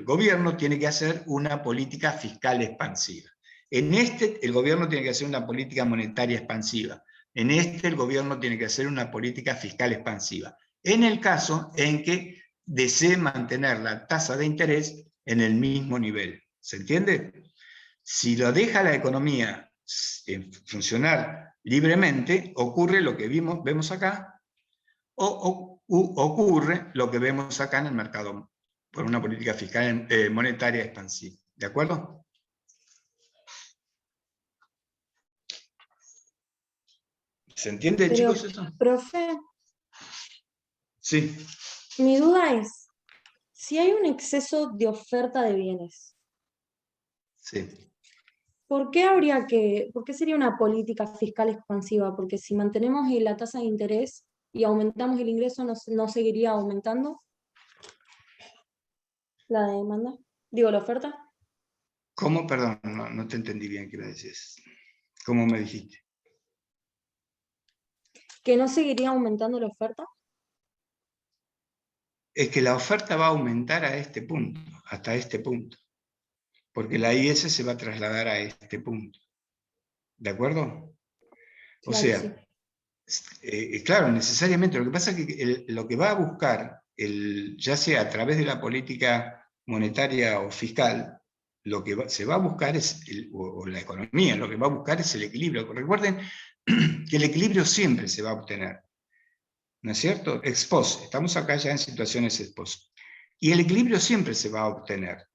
gobierno tiene que hacer una política fiscal expansiva. En este, el gobierno tiene que hacer una política monetaria expansiva. En este, el gobierno tiene que hacer una política fiscal expansiva. En el caso en que desee mantener la tasa de interés en el mismo nivel. ¿Se entiende? Si lo deja la economía funcionar libremente, ocurre lo que vemos acá, o ocurre lo que vemos acá en el mercado, por una política fiscal monetaria expansiva. ¿De acuerdo? ¿Se entiende, Pero, chicos, eso? profe, Sí. mi duda es, si hay un exceso de oferta de bienes, Sí. ¿por qué sería una política fiscal expansiva? Porque si mantenemos la tasa de interés y aumentamos el ingreso, ¿no seguiría aumentando la demanda? Digo, la oferta. ¿Cómo? Perdón, no te entendí bien qué me decías. ¿Cómo me dijiste? ¿Que no seguiría aumentando la oferta? Es que la oferta va a aumentar a este punto, hasta este punto. Porque la IS se va a trasladar a este punto. ¿De acuerdo? O Claro, sí. sea, claro, necesariamente. Lo que pasa es que lo que va a buscar, ya sea a través de la política monetaria o fiscal, lo que se va a buscar es, o la economía, lo que va a buscar es el equilibrio. Recuerden que el equilibrio siempre se va a obtener, ¿no es cierto? Ex post, estamos acá ya en situaciones ex post. Y el equilibrio siempre se va a obtener.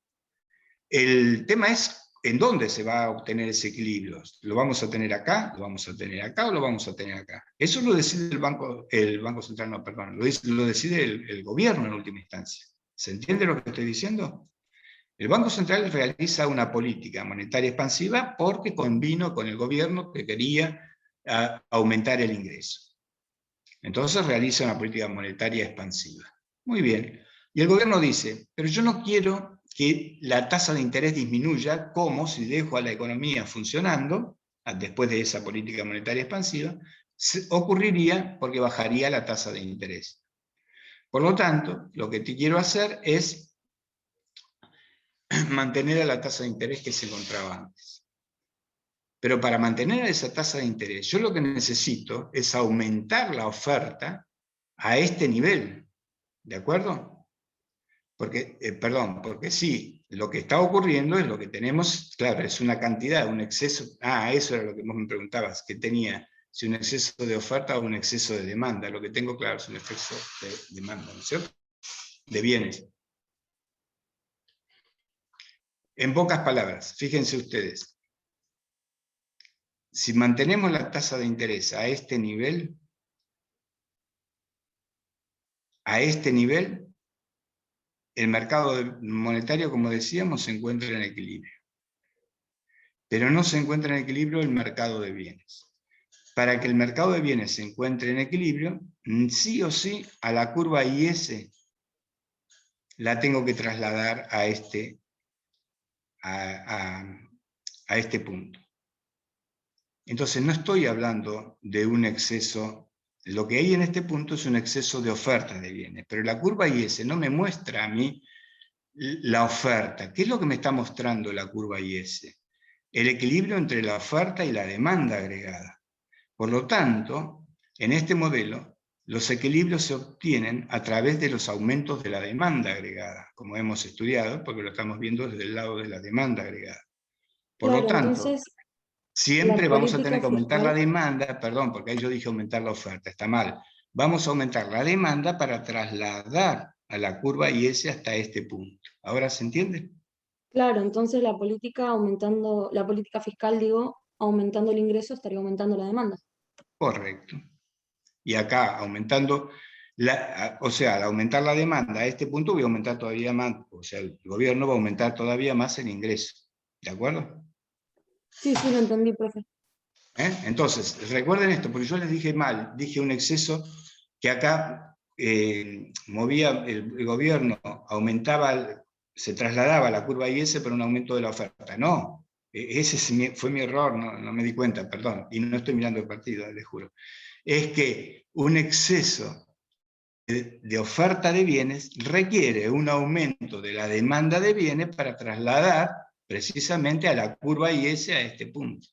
El tema es en dónde se va a obtener ese equilibrio. ¿Lo vamos a tener acá? ¿Lo vamos a tener acá o lo vamos a tener acá? Eso lo decide el Banco Central, no, perdón, lo decide el gobierno en última instancia. ¿Se entiende lo que estoy diciendo? El Banco Central realiza una política monetaria expansiva porque convino con el gobierno que quería aumentar el ingreso. Entonces realiza una política monetaria expansiva. Muy bien. Y el gobierno dice, pero yo no quiero que la tasa de interés disminuya, como si dejo a la economía funcionando, después de esa política monetaria expansiva, ocurriría porque bajaría la tasa de interés. Por lo tanto, lo que te quiero hacer es mantener a la tasa de interés que se encontraba antes. Pero para mantener esa tasa de interés, yo lo que necesito es aumentar la oferta a este nivel, ¿de acuerdo? Porque, porque sí, lo que está ocurriendo es lo que tenemos, claro, es una cantidad, un exceso, eso era lo que vos me preguntabas, que tenía, si un exceso de oferta o un exceso de demanda. Lo que tengo, claro, es un exceso de demanda, ¿no es cierto? De bienes. En pocas palabras, fíjense ustedes, si mantenemos la tasa de interés a este nivel, el mercado monetario, como decíamos, se encuentra en equilibrio. Pero no se encuentra en equilibrio el mercado de bienes. Para que el mercado de bienes se encuentre en equilibrio, sí o sí, a la curva IS la tengo que trasladar a este punto. Entonces no estoy hablando de un exceso, lo que hay en este punto es un exceso de oferta de bienes, pero la curva IS no me muestra a mí la oferta. ¿Qué es lo que me está mostrando la curva IS? El equilibrio entre la oferta y la demanda agregada. Por lo tanto, en este modelo, los equilibrios se obtienen a través de los aumentos de la demanda agregada, como hemos estudiado, porque lo estamos viendo desde el lado de la demanda agregada. Por lo tanto, entonces, siempre vamos a tener que aumentar la fiscal, demanda, perdón, porque ahí yo dije aumentar la oferta, está mal. Vamos a aumentar la demanda para trasladar a la curva IS hasta este punto. ¿Ahora se entiende? claro, entonces la política fiscal, digo, aumentando el ingreso estaría aumentando la demanda. Correcto. Y acá, aumentando, o sea, al aumentar la demanda a este punto voy a aumentar todavía más, o sea, el gobierno va a aumentar todavía más el ingreso. ¿De acuerdo? Sí, lo entendí, profe. Entonces, recuerden esto, porque yo les dije mal, dije un exceso que acá movía, el gobierno aumentaba, se trasladaba a la curva IS por un aumento de la oferta. No, ese fue mi error, no me di cuenta, perdón, y no estoy mirando el partido, les juro. Es que un exceso de oferta de bienes requiere un aumento de la demanda de bienes para trasladar precisamente a la curva IS a este punto,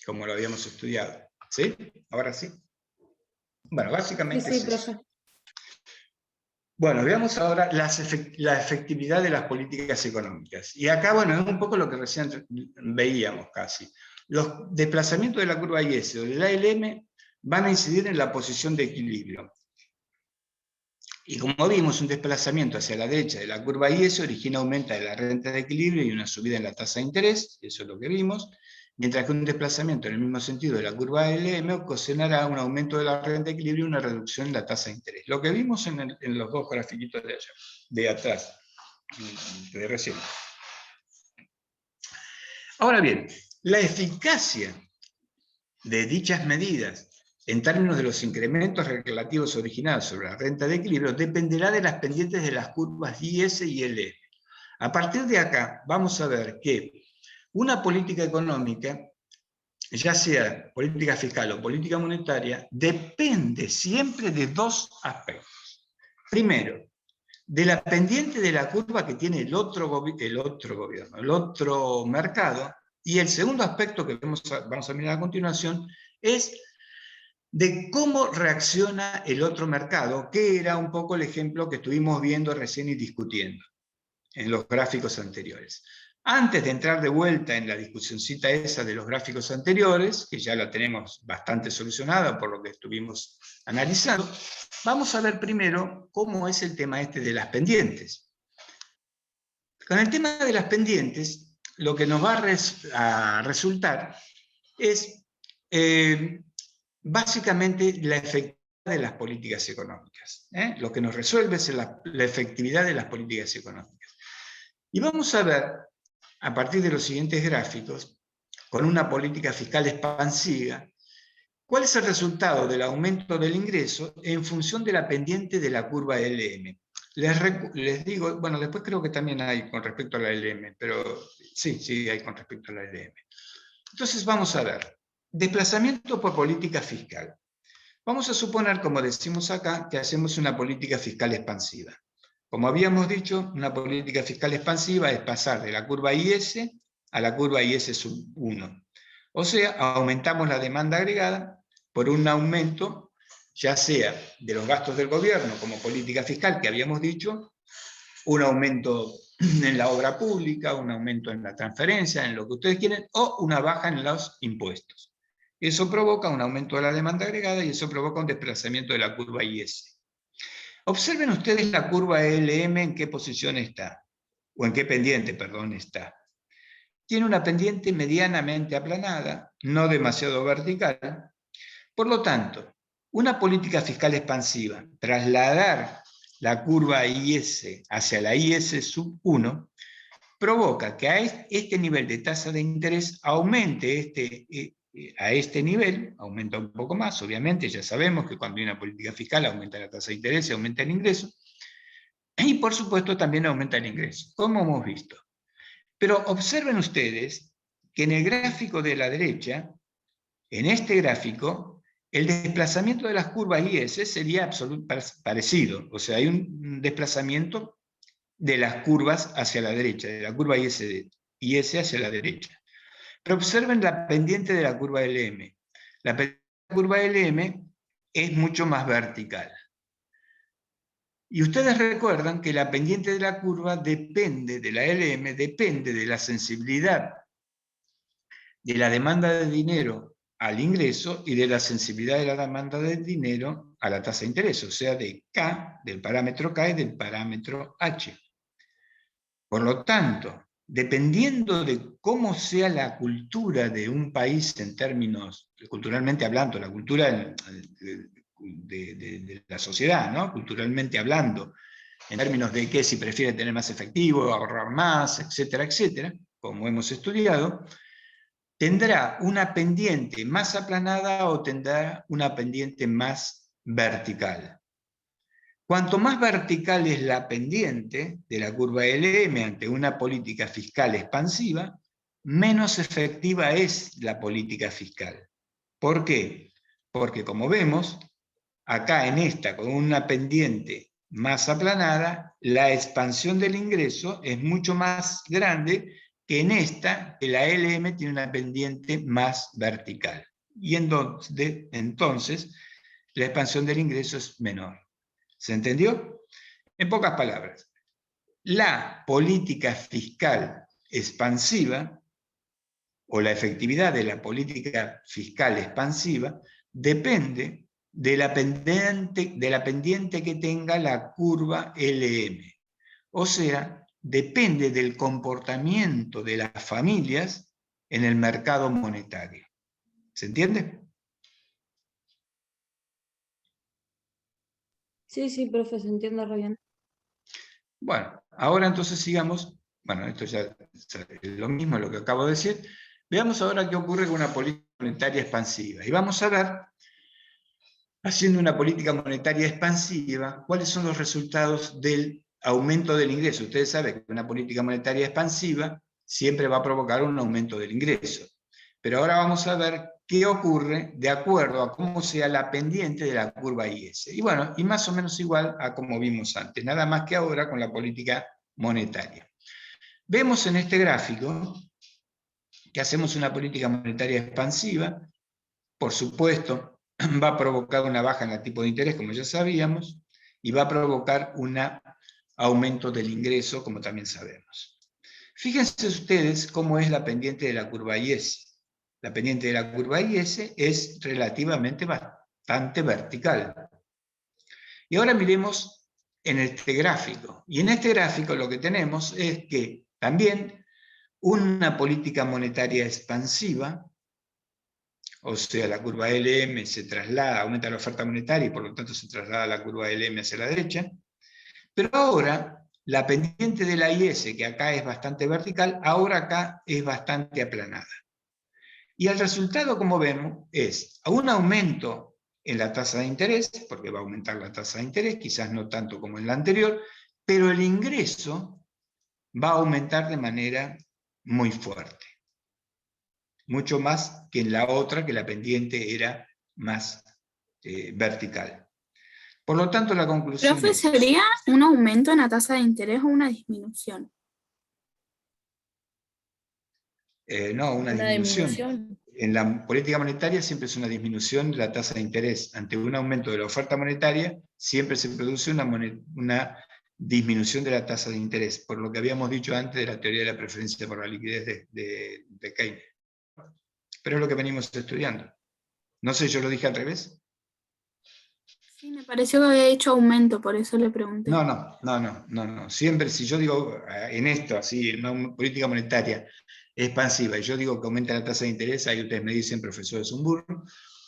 como lo habíamos estudiado. ¿Sí? Ahora sí. Bueno, básicamente Sí, es eso. profe. Bueno, veamos ahora la efectividad de las políticas económicas. Y acá, bueno, es un poco lo que recién veíamos casi. Los desplazamientos de la curva IS o del ALM van a incidir en la posición de equilibrio. Y como vimos, un desplazamiento hacia la derecha de la curva IS origina aumento de la renta de equilibrio y una subida en la tasa de interés, eso es lo que vimos, mientras que un desplazamiento en el mismo sentido de la curva LM ocasionará un aumento de la renta de equilibrio y una reducción en la tasa de interés. Lo que vimos en los dos grafiquitos de atrás, de recién. Ahora bien, la eficacia de dichas medidas en términos de los incrementos relativos originados sobre la renta de equilibrio dependerá de las pendientes de las curvas IS y LM. A partir de acá vamos a ver que una política económica, ya sea política fiscal o política monetaria, depende siempre de dos aspectos. Primero, de la pendiente de la curva que tiene el otro gobierno, el otro mercado, y el segundo aspecto que vamos a mirar a continuación es de cómo reacciona el otro mercado, que era un poco el ejemplo que estuvimos viendo recién y discutiendo en los gráficos anteriores. Antes de entrar de vuelta en la discusioncita esa de los gráficos anteriores, que ya la tenemos bastante solucionada por lo que estuvimos analizando, vamos a ver primero cómo es el tema este de las pendientes. Con el tema de las pendientes, lo que nos va a resultar es básicamente la efectividad de las políticas económicas. Lo que nos resuelve es la efectividad de las políticas económicas. Y vamos a ver, a partir de los siguientes gráficos, con una política fiscal expansiva, cuál es el resultado del aumento del ingreso en función de la pendiente de la curva LM. Les digo, bueno, después creo que también hay con respecto a la LM, pero sí hay con respecto a la LM. Entonces vamos a ver, desplazamiento por política fiscal. Vamos a suponer, como decimos acá, que hacemos una política fiscal expansiva. Como habíamos dicho, una política fiscal expansiva es pasar de la curva IS a la curva IS sub 1. O sea, aumentamos la demanda agregada por un aumento, ya sea de los gastos del gobierno como política fiscal, que habíamos dicho, un aumento en la obra pública, un aumento en la transferencia, en lo que ustedes quieren, o una baja en los impuestos. Eso provoca un aumento de la demanda agregada y eso provoca un desplazamiento de la curva IS. Observen ustedes la curva LM en qué posición está, o en qué pendiente, perdón, está. Tiene una pendiente medianamente aplanada, no demasiado vertical. Por lo tanto, una política fiscal expansiva, trasladar la curva IS hacia la IS sub 1, provoca que a este nivel de tasa de interés aumente a este nivel, aumenta un poco más, obviamente, ya sabemos que cuando hay una política fiscal aumenta la tasa de interés y aumenta el ingreso, y por supuesto también aumenta el ingreso, como hemos visto. Pero observen ustedes que en el gráfico de la derecha, en este gráfico, el desplazamiento de las curvas IS sería parecido, o sea, hay un desplazamiento de las curvas hacia la derecha, de la curva IS hacia la derecha. Pero observen la pendiente de la curva LM. La pendiente de la curva LM es mucho más vertical. Y ustedes recuerdan que la pendiente de la curva depende de la LM, depende de la sensibilidad de la demanda de dinero al ingreso y de la sensibilidad de la demanda de dinero a la tasa de interés, o sea, de K, del parámetro K y del parámetro H. Por lo tanto, dependiendo de cómo sea la cultura de un país en términos, culturalmente hablando, la cultura de la sociedad, ¿no? Culturalmente hablando, en términos de que si prefiere tener más efectivo, ahorrar más, etcétera, etcétera, como hemos estudiado, tendrá una pendiente más aplanada o tendrá una pendiente más vertical. Cuanto más vertical es la pendiente de la curva LM ante una política fiscal expansiva, menos efectiva es la política fiscal. ¿Por qué? Porque como vemos, acá en esta, con una pendiente más aplanada, la expansión del ingreso es mucho más grande que en esta, que la LM tiene una pendiente más vertical. Y entonces la expansión del ingreso es menor. ¿Se entendió? En pocas palabras, la política fiscal expansiva, o la efectividad de la política fiscal expansiva, depende de la pendiente que tenga la curva LM. O sea, depende del comportamiento de las familias en el mercado monetario. ¿Se entiende? Sí, sí, profe, se entiende re bien. Bueno, ahora entonces sigamos. Bueno, esto ya es lo mismo lo que acabo de decir. Veamos ahora qué ocurre con una política monetaria expansiva. Y vamos a ver, haciendo una política monetaria expansiva, cuáles son los resultados del aumento del ingreso. Ustedes saben que una política monetaria expansiva siempre va a provocar un aumento del ingreso. Pero ahora vamos a ver qué ocurre de acuerdo a cómo sea la pendiente de la curva IS. Y bueno, y más o menos igual a como vimos antes, nada más que ahora con la política monetaria. Vemos en este gráfico que hacemos una política monetaria expansiva, por supuesto, va a provocar una baja en el tipo de interés, como ya sabíamos, y va a provocar un aumento del ingreso, como también sabemos. Fíjense ustedes cómo es la pendiente de la curva IS. La pendiente de la curva IS es relativamente bastante vertical. Y ahora miremos en este gráfico. Y en este gráfico lo que tenemos es que también una política monetaria expansiva, o sea, la curva LM se traslada, aumenta la oferta monetaria y por lo tanto se traslada la curva LM hacia la derecha, pero ahora la pendiente de la IS, que acá es bastante vertical, ahora acá es bastante aplanada. Y el resultado, como vemos, es un aumento en la tasa de interés, porque va a aumentar la tasa de interés, quizás no tanto como en la anterior, pero el ingreso va a aumentar de manera muy fuerte. Mucho más que en la otra, que la pendiente era más vertical. Por lo tanto, la conclusión Profe, es... ¿sería un aumento en la tasa de interés o una disminución? No, una Una disminución. disminución. En la política monetaria siempre es una disminución de la tasa de interés. Ante un aumento de la oferta monetaria, siempre se produce una disminución de la tasa de interés, por lo que habíamos dicho antes de la teoría de la preferencia por la liquidez de Keynes. Pero es lo que venimos estudiando. No sé, yo lo dije al revés. Sí, me pareció que había dicho aumento, por eso le pregunté. No. Siempre, si yo digo en esto, así, en una política monetaria expansiva, y yo digo que aumenta la tasa de interés, ahí ustedes me dicen, profesor, es un burro.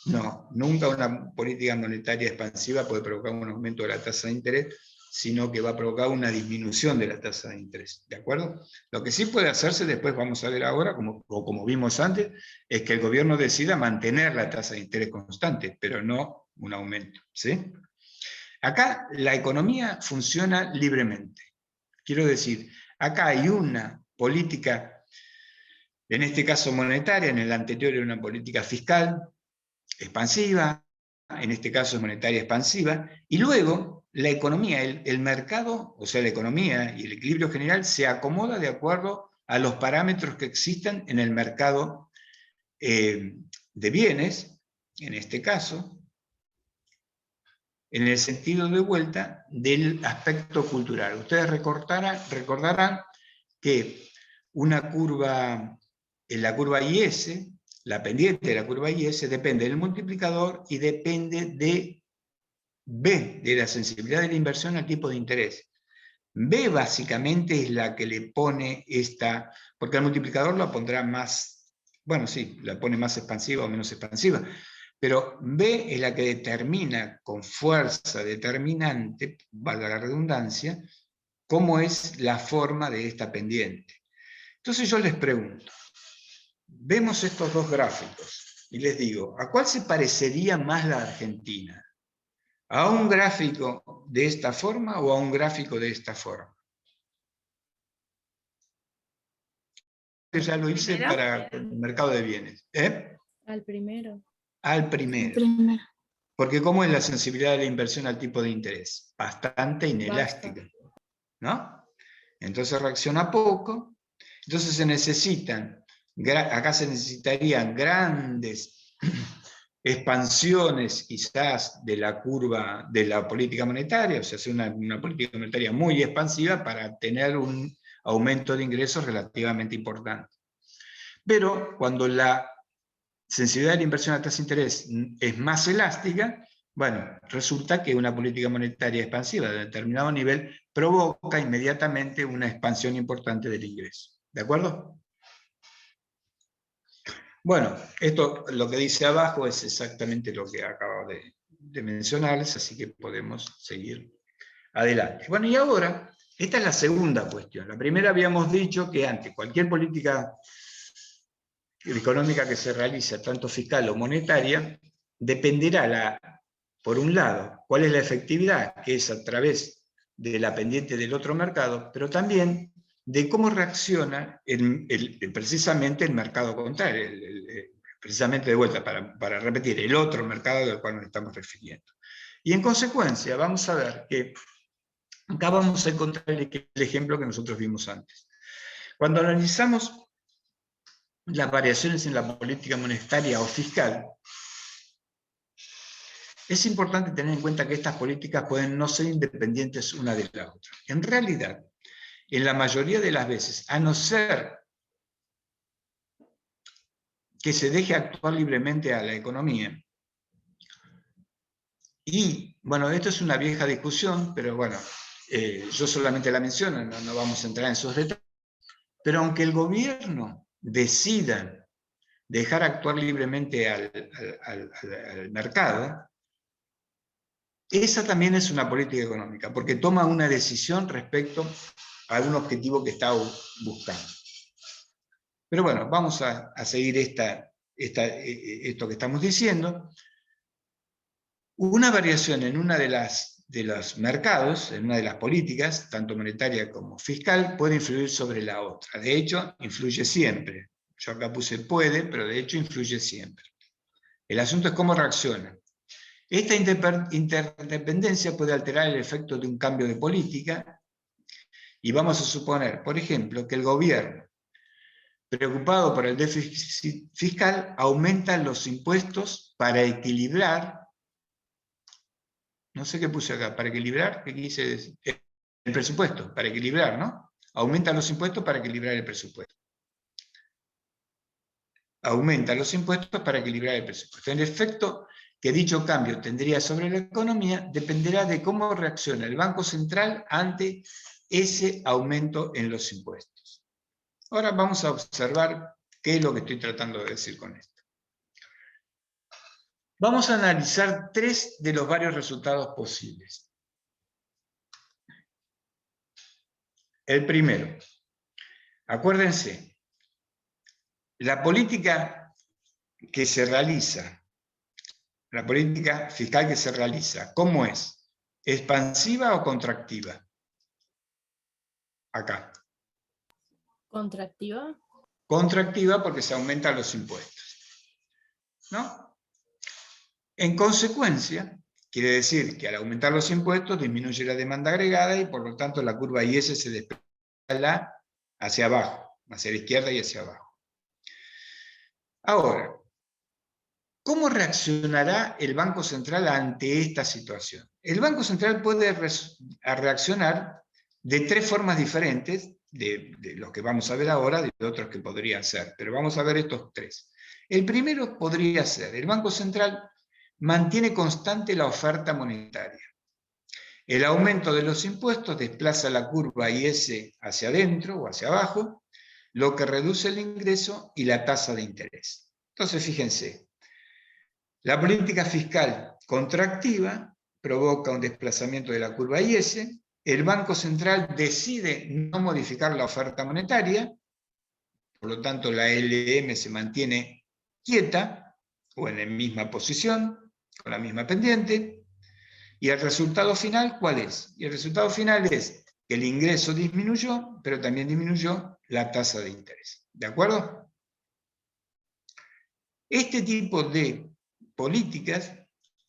No, nunca una política monetaria expansiva puede provocar un aumento de la tasa de interés, sino que va a provocar una disminución de la tasa de interés, ¿de acuerdo? Lo que sí puede hacerse, después vamos a ver ahora, como vimos antes, es que el gobierno decida mantener la tasa de interés constante, pero no un aumento, ¿sí? Acá la economía funciona libremente. Quiero decir, acá hay una política, en este caso monetaria, en el anterior era una política fiscal expansiva, en este caso es monetaria expansiva, y luego la economía, el mercado, o sea, la economía y el equilibrio general se acomoda de acuerdo a los parámetros que existen en el mercado de bienes, en este caso, en el sentido de vuelta del aspecto cultural. Ustedes recordarán que una curva, en la curva IS, la pendiente de la curva IS depende del multiplicador y depende de B, de la sensibilidad de la inversión al tipo de interés. B básicamente es la que le pone esta, porque el multiplicador la pondrá más, bueno sí, la pone más expansiva o menos expansiva, pero B es la que determina con fuerza determinante, valga la redundancia, cómo es la forma de esta pendiente. Entonces yo les pregunto, vemos estos dos gráficos y les digo, ¿a cuál se parecería más la Argentina? ¿A un gráfico de esta forma o a un gráfico de esta forma? Ya lo hice ¿Primero? para el mercado de bienes. Al primero. Al primero. Primero. Porque ¿cómo es la sensibilidad de la inversión al tipo de interés? Bastante Basta. inelástica, ¿no? Entonces reacciona poco. Entonces se necesitan, acá se necesitarían grandes expansiones quizás de la curva de la política monetaria, o sea, hacer una política monetaria muy expansiva para tener un aumento de ingresos relativamente importante. Pero cuando la sensibilidad de la inversión a tasa de interés es más elástica, bueno, resulta que una política monetaria expansiva de determinado nivel provoca inmediatamente una expansión importante del ingreso. ¿De acuerdo? Bueno, esto, lo que dice abajo es exactamente lo que acabo de mencionarles, así que podemos seguir adelante. Bueno, y ahora, esta es la segunda cuestión. La primera habíamos dicho que ante cualquier política económica que se realice, tanto fiscal o monetaria, dependerá, por un lado, cuál es la efectividad, que es a través de la pendiente del otro mercado, pero también de cómo reacciona precisamente el mercado contrario, precisamente de vuelta, para repetir, el otro mercado del cual nos estamos refiriendo. Y en consecuencia, vamos a ver que acá vamos a encontrar el ejemplo que nosotros vimos antes. Cuando analizamos las variaciones en la política monetaria o fiscal, es importante tener en cuenta que estas políticas pueden no ser independientes una de la otra. En realidad, en la mayoría de las veces, a no ser que se deje actuar libremente a la economía, y bueno, esto es una vieja discusión, pero bueno, yo solamente la menciono, no vamos a entrar en esos detalles, pero aunque el gobierno decida dejar actuar libremente al mercado, esa también es una política económica, porque toma una decisión respecto a un objetivo que está buscando. Pero bueno, vamos a seguir esto que estamos diciendo. Una variación en una de los mercados, en una de las políticas, tanto monetaria como fiscal, puede influir sobre la otra. De hecho, influye siempre. Yo acá puse puede, pero de hecho influye siempre. El asunto es cómo reacciona. Esta interdependencia puede alterar el efecto de un cambio de política, y vamos a suponer, por ejemplo, que el gobierno, preocupado por el déficit fiscal, aumenta los impuestos para equilibrar, no sé qué puse acá, para equilibrar, ¿qué quise decir? El presupuesto, para equilibrar, ¿no? Aumenta los impuestos para equilibrar el presupuesto. Aumenta los impuestos para equilibrar el presupuesto. El efecto que dicho cambio tendría sobre la economía dependerá de cómo reacciona el Banco Central ante ese aumento en los impuestos. Ahora vamos a observar qué es lo que estoy tratando de decir con esto. Vamos a analizar 3 de los varios resultados posibles. El primero, acuérdense, la política que se realiza, la política fiscal que se realiza, ¿cómo es? ¿Expansiva o contractiva? Acá. ¿Contractiva? Contractiva porque se aumentan los impuestos, ¿no? En consecuencia, quiere decir que al aumentar los impuestos disminuye la demanda agregada y por lo tanto la curva IS se desplaza hacia abajo, hacia la izquierda y hacia abajo. Ahora, ¿cómo reaccionará el Banco Central ante esta situación? El Banco Central puede reaccionar de 3 formas diferentes, de los que vamos a ver ahora, de otros que podrían ser, pero vamos a ver estos 3. El primero podría ser, el Banco Central mantiene constante la oferta monetaria. El aumento de los impuestos desplaza la curva IS hacia adentro o hacia abajo, lo que reduce el ingreso y la tasa de interés. Entonces, fíjense, la política fiscal contractiva provoca un desplazamiento de la curva IS, el Banco Central decide no modificar la oferta monetaria, por lo tanto la LM se mantiene quieta o en la misma posición, con la misma pendiente, y el resultado final, ¿cuál es? Y el resultado final es que el ingreso disminuyó, pero también disminuyó la tasa de interés. ¿De acuerdo? Este tipo de políticas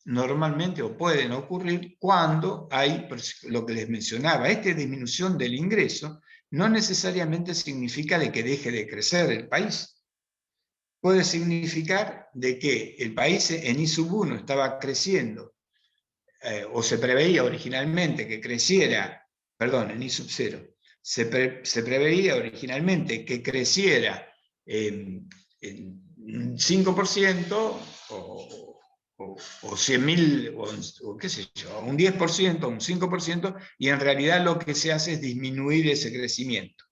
normalmente o pueden ocurrir cuando hay lo que les mencionaba, esta disminución del ingreso no necesariamente significa de que deje de crecer el país. Puede significar de que el país en I sub 1 estaba creciendo, o se preveía originalmente que creciera, perdón, en I sub 0, se preveía originalmente que creciera en 5% o 100.000, o qué sé yo, un 10%, un 5%, y en realidad lo que se hace es disminuir ese crecimiento.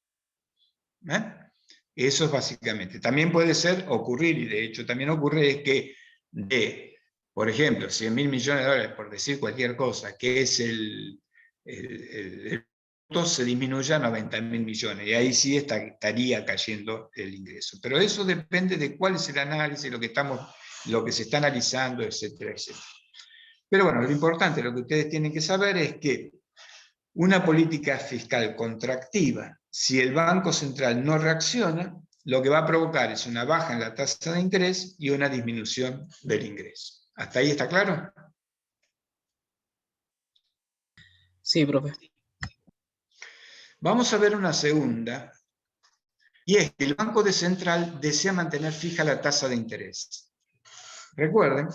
Eso es básicamente. También puede ocurrir, y de hecho también ocurre, es que de, por ejemplo, 100.000 millones de dólares, por decir cualquier cosa, que es el se disminuya a 90.000 millones, y ahí sí estaría cayendo el ingreso. Pero eso depende de cuál es el análisis, lo que se está analizando, etcétera, etcétera. Pero bueno, lo importante, lo que ustedes tienen que saber es que una política fiscal contractiva, si el Banco Central no reacciona, lo que va a provocar es una baja en la tasa de interés y una disminución del ingreso. ¿Hasta ahí está claro? Sí, profe. Vamos a ver una segunda, y es que el Banco Central desea mantener fija la tasa de interés. Recuerden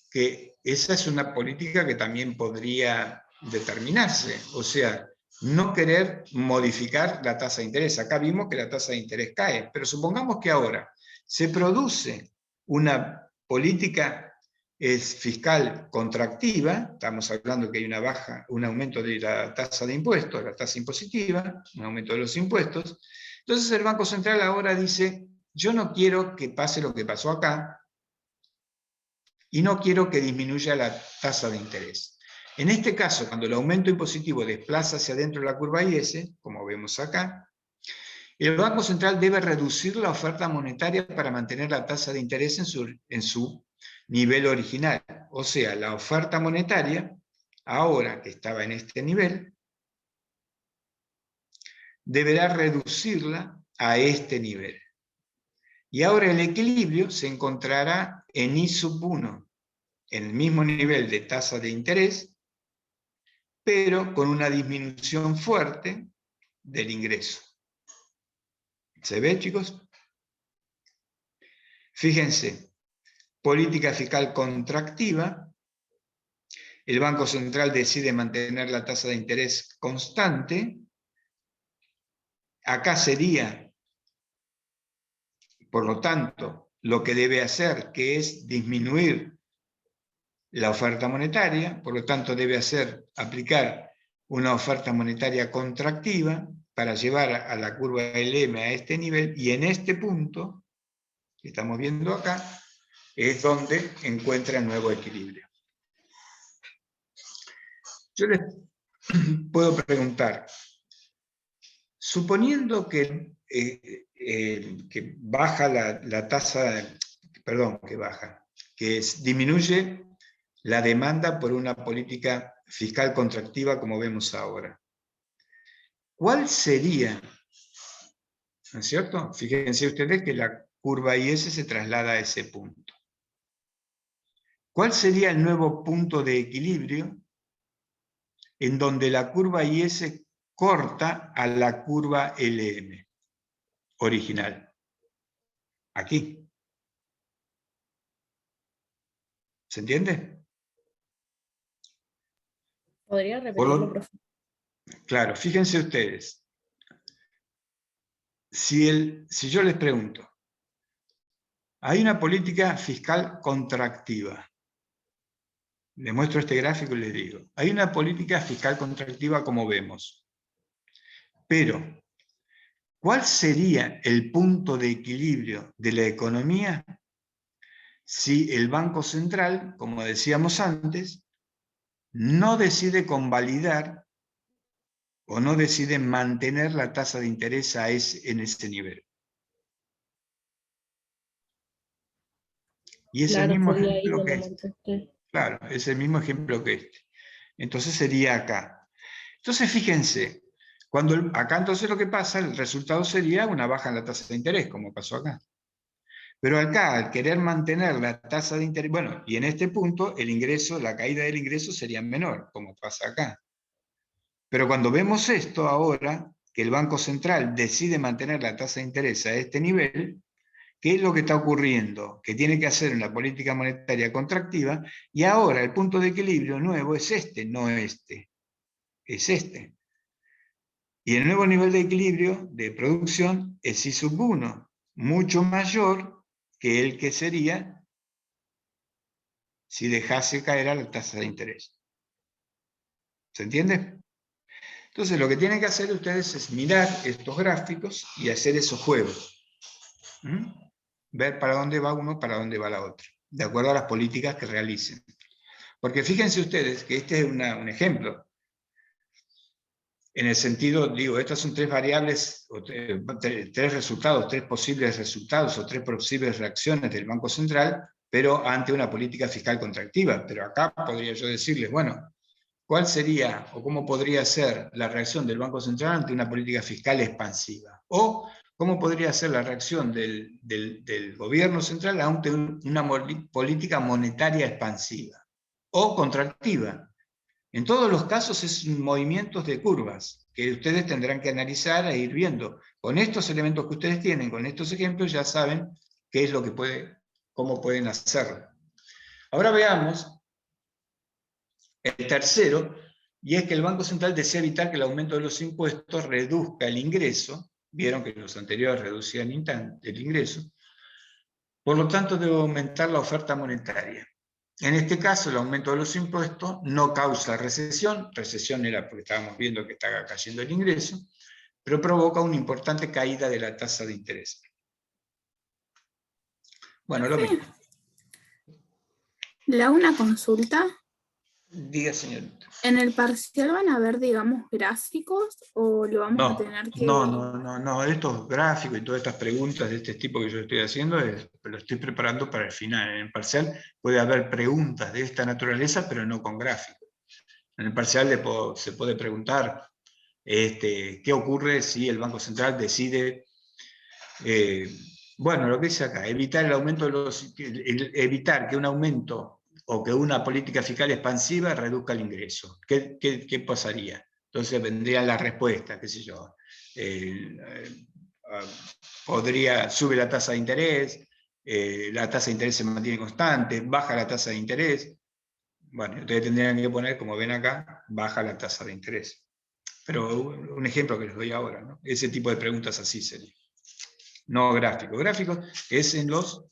que esa es una política que también podría determinarse, o sea, no querer modificar la tasa de interés. Acá vimos que la tasa de interés cae, pero supongamos que ahora se produce una política fiscal contractiva, estamos hablando que hay una baja, un aumento de la tasa de impuestos, la tasa impositiva, un aumento de los impuestos. Entonces el Banco Central ahora dice, yo no quiero que pase lo que pasó acá, y no quiero que disminuya la tasa de interés. En este caso, cuando el aumento impositivo desplaza hacia adentro la curva IS, como vemos acá, el Banco Central debe reducir la oferta monetaria para mantener la tasa de interés en su nivel original. O sea, la oferta monetaria, ahora que estaba en este nivel, deberá reducirla a este nivel. Y ahora el equilibrio se encontrará en I sub 1, en el mismo nivel de tasa de interés, pero con una disminución fuerte del ingreso. ¿Se ve, chicos? Fíjense, política fiscal contractiva, el Banco Central decide mantener la tasa de interés constante, acá sería, por lo tanto, lo que debe hacer, que es disminuir la oferta monetaria, por lo tanto debe aplicar una oferta monetaria contractiva para llevar a la curva LM a este nivel, y en este punto, que estamos viendo acá, es donde encuentra el nuevo equilibrio. Yo les puedo preguntar, suponiendo que baja la tasa, que disminuye la demanda por una política fiscal contractiva como vemos ahora. ¿Cuál sería, no es cierto? Fíjense ustedes que la curva IS se traslada a ese punto. ¿Cuál sería el nuevo punto de equilibrio en donde la curva IS corta a la curva LM original? Aquí. ¿Se entiende? ¿Podría repetirlo, profe? Claro, fíjense ustedes. Si yo les pregunto, hay una política fiscal contractiva. Les muestro este gráfico y les digo, hay una política fiscal contractiva como vemos. Pero, ¿cuál sería el punto de equilibrio de la economía si el Banco Central, como decíamos antes, no decide convalidar o no decide mantener la tasa de interés en ese nivel? Y es el mismo ejemplo que este. Claro, es el mismo ejemplo que este. Entonces sería acá. Entonces fíjense, acá entonces lo que pasa, el resultado sería una baja en la tasa de interés, como pasó acá. Pero acá, al querer mantener la tasa de interés, bueno, y en este punto el ingreso, la caída del ingreso sería menor, como pasa acá. Pero cuando vemos esto ahora, que el Banco Central decide mantener la tasa de interés a este nivel, ¿qué es lo que está ocurriendo? Que tiene que hacer una política monetaria contractiva, y ahora el punto de equilibrio nuevo es este, no este. Es este. Y el nuevo nivel de equilibrio de producción es I sub 1, mucho mayor que el que sería si dejase caer a la tasa de interés. ¿Se entiende? Entonces lo que tienen que hacer ustedes es mirar estos gráficos y hacer esos juegos. Ver para dónde va uno, para dónde va la otra, de acuerdo a las políticas que realicen. Porque fíjense ustedes que este es un ejemplo. En el sentido, digo, estas son tres variables, o tres resultados, tres posibles resultados o tres posibles reacciones del Banco Central, pero ante una política fiscal contractiva. Pero acá podría yo decirles, bueno, ¿cuál sería o cómo podría ser la reacción del Banco Central ante una política fiscal expansiva? O cómo podría ser la reacción del gobierno central ante una política monetaria expansiva o contractiva. En todos los casos es movimientos de curvas que ustedes tendrán que analizar e ir viendo. Con estos elementos que ustedes tienen, con estos ejemplos, ya saben qué es lo que cómo pueden hacerlo. Ahora veamos el tercero, y es que el Banco Central desea evitar que el aumento de los impuestos reduzca el ingreso. Vieron que los anteriores reducían el ingreso. Por lo tanto, debe aumentar la oferta monetaria. En este caso, el aumento de los impuestos no causa recesión era porque estábamos viendo que estaba cayendo el ingreso, pero provoca una importante caída de la tasa de interés. Bueno, lo mismo. Le hago una consulta. Diga, señorita. ¿En el parcial van a ver, digamos, gráficos o lo vamos a tener que...? No, estos gráficos y todas estas preguntas de este tipo que yo estoy haciendo, lo estoy preparando para el final. En el parcial puede haber preguntas de esta naturaleza, pero no con gráficos. En el parcial se puede preguntar qué ocurre si el Banco Central decide, bueno, lo que dice acá, evitar el aumento de evitar que un aumento o que una política fiscal expansiva reduzca el ingreso. ¿Qué pasaría? Entonces vendría la respuesta, qué sé yo. Sube la tasa de interés, la tasa de interés se mantiene constante, baja la tasa de interés. Bueno, ustedes tendrían que poner, como ven acá, baja la tasa de interés. Pero un ejemplo que les doy ahora, ¿no? Ese tipo de preguntas así sería. No gráficos. Gráficos es en los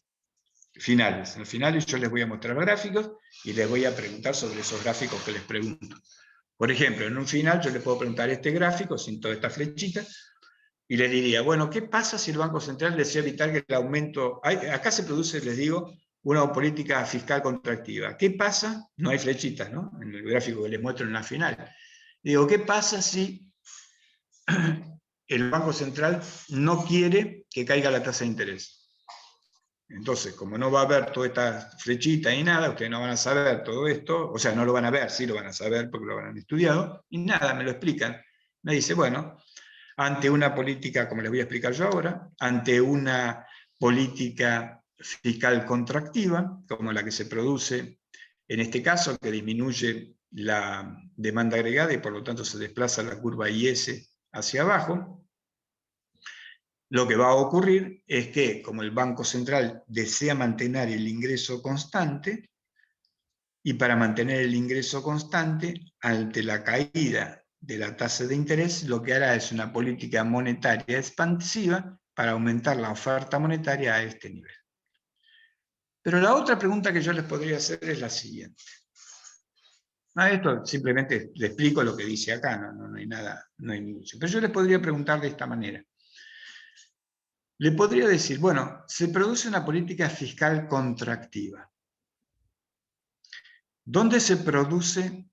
finales. En los finales yo les voy a mostrar gráficos y les voy a preguntar sobre esos gráficos que les pregunto. Por ejemplo, en un final yo les puedo preguntar este gráfico sin toda esta flechita y les diría, bueno, ¿qué pasa si el Banco Central desea evitar que el aumento... Acá se produce, les digo, una política fiscal contractiva. ¿Qué pasa? No hay flechitas, ¿no? En el gráfico que les muestro en la final. Digo, ¿qué pasa si el Banco Central no quiere que caiga la tasa de interés? Entonces, como no va a haber toda esta flechita y nada, ustedes no van a saber todo esto, o sea, no lo van a ver, sí lo van a saber porque lo habrán estudiado, y nada, me lo explican. Me dice, bueno, ante una política, como les voy a explicar yo ahora, ante una política fiscal contractiva, como la que se produce en este caso, que disminuye la demanda agregada y por lo tanto se desplaza la curva IS hacia abajo, lo que va a ocurrir es que, como el Banco Central desea mantener el ingreso constante, y para mantener el ingreso constante, ante la caída de la tasa de interés, lo que hará es una política monetaria expansiva para aumentar la oferta monetaria a este nivel. Pero la otra pregunta que yo les podría hacer es la siguiente. Esto simplemente le explico lo que dice acá, no hay nada, no hay mucho. Pero yo les podría preguntar de esta manera. Le podría decir, bueno, se produce una política fiscal contractiva. ¿Dónde se produce?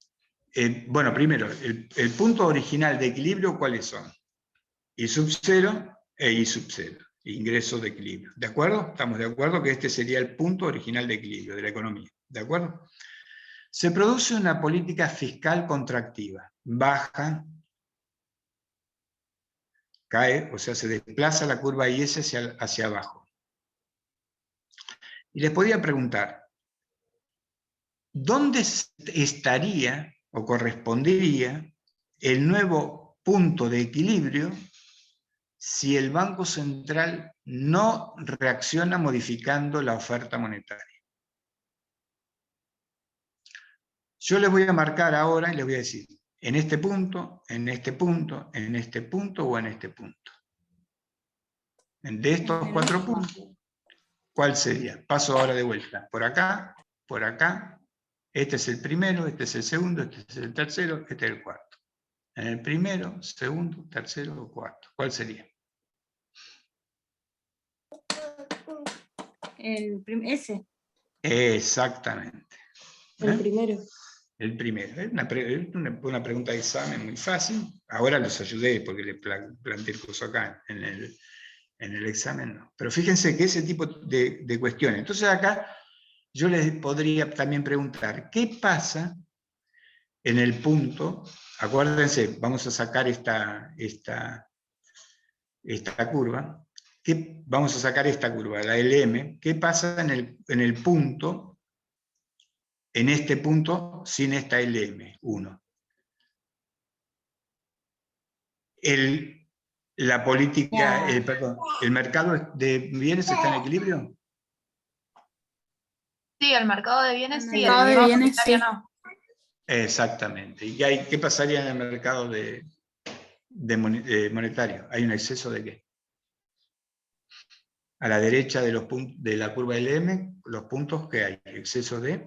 Bueno, primero, el punto original de equilibrio, ¿cuáles son? I sub 0 e I sub 0, ingreso de equilibrio. ¿De acuerdo? ¿Estamos de acuerdo que este sería el punto original de equilibrio de la economía? ¿De acuerdo? Se produce una política fiscal contractiva. Baja, cae, o sea, se desplaza la curva IS hacia abajo. Y les podía preguntar, ¿dónde estaría o correspondería el nuevo punto de equilibrio si el Banco Central no reacciona modificando la oferta monetaria? Yo les voy a marcar ahora y les voy a decir, en este punto, en este punto, en este punto o en este punto. De estos 4 puntos, ¿cuál sería? Paso ahora de vuelta. Por acá, este es el primero, este es el segundo, este es el tercero, este es el cuarto. En el primero, segundo, tercero o cuarto. ¿Cuál sería? ese. Exactamente. El primero. El primero. Es una pregunta de examen muy fácil. Ahora los ayudé porque le planteé el curso acá. En el examen no. Pero fíjense que ese tipo de cuestiones. Entonces acá yo les podría también preguntar, ¿qué pasa en el punto? Acuérdense, vamos a sacar esta curva. Vamos a sacar esta curva, la LM. ¿Qué pasa en el punto, en este punto, sin esta LM? 1. La política, perdón, ¿el mercado de bienes está en equilibrio? Sí, el mercado de bienes El sí, mercado el de mercado bienes, monetario sí. no. Exactamente. ¿Y qué pasaría en el mercado monetario? ¿Hay un exceso de qué? A la derecha de la curva LM, los puntos que hay, exceso de...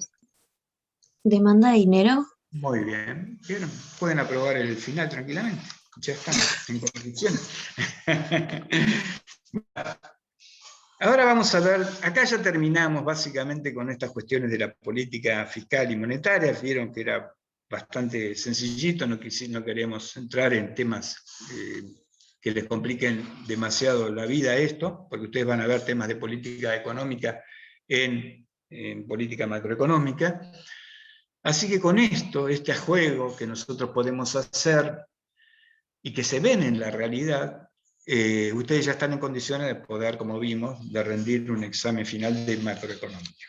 ¿Demanda de dinero? Muy bien. Bien. Pueden aprobar el final tranquilamente. Ya estamos en condiciones. Ahora vamos a ver, acá ya terminamos básicamente con estas cuestiones de la política fiscal y monetaria. Vieron que era bastante sencillito, no queremos entrar en temas que les compliquen demasiado la vida esto, porque ustedes van a ver temas de política económica en política macroeconómica. Así que con esto, este juego que nosotros podemos hacer y que se ven en la realidad, ustedes ya están en condiciones de poder, como vimos, de rendir un examen final de macroeconómica.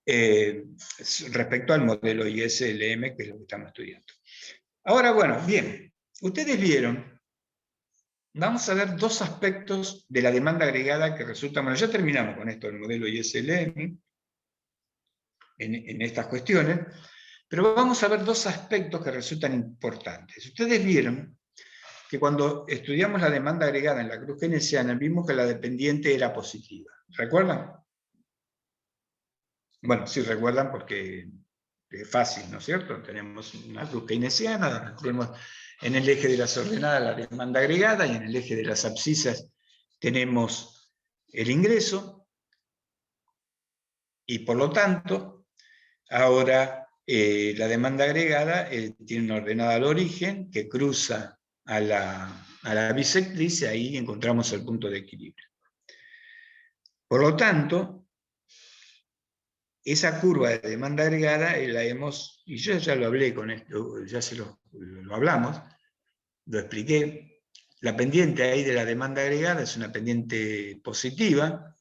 Respecto al modelo ISLM, que es lo que estamos estudiando. Ahora, bueno, bien, ustedes vieron, vamos a ver dos aspectos de la demanda agregada que resultan, bueno, ya terminamos con esto del modelo ISLM, en estas cuestiones, pero vamos a ver dos aspectos que resultan importantes. Ustedes vieron que cuando estudiamos la demanda agregada en la cruz keynesiana, vimos que la dependiente era positiva. ¿Recuerdan? Bueno, sí recuerdan porque es fácil, ¿no es cierto? Tenemos una cruz keynesiana, donde tenemos en el eje de las ordenadas la demanda agregada y en el eje de las abscisas tenemos el ingreso, y por lo tanto, ahora la demanda agregada tiene una ordenada al origen que cruza a la bisectriz y ahí encontramos el punto de equilibrio. Por lo tanto, esa curva de demanda agregada la hemos, y yo ya lo hablé con esto, ya lo hablamos, lo expliqué. La pendiente ahí de la demanda agregada es una pendiente positiva,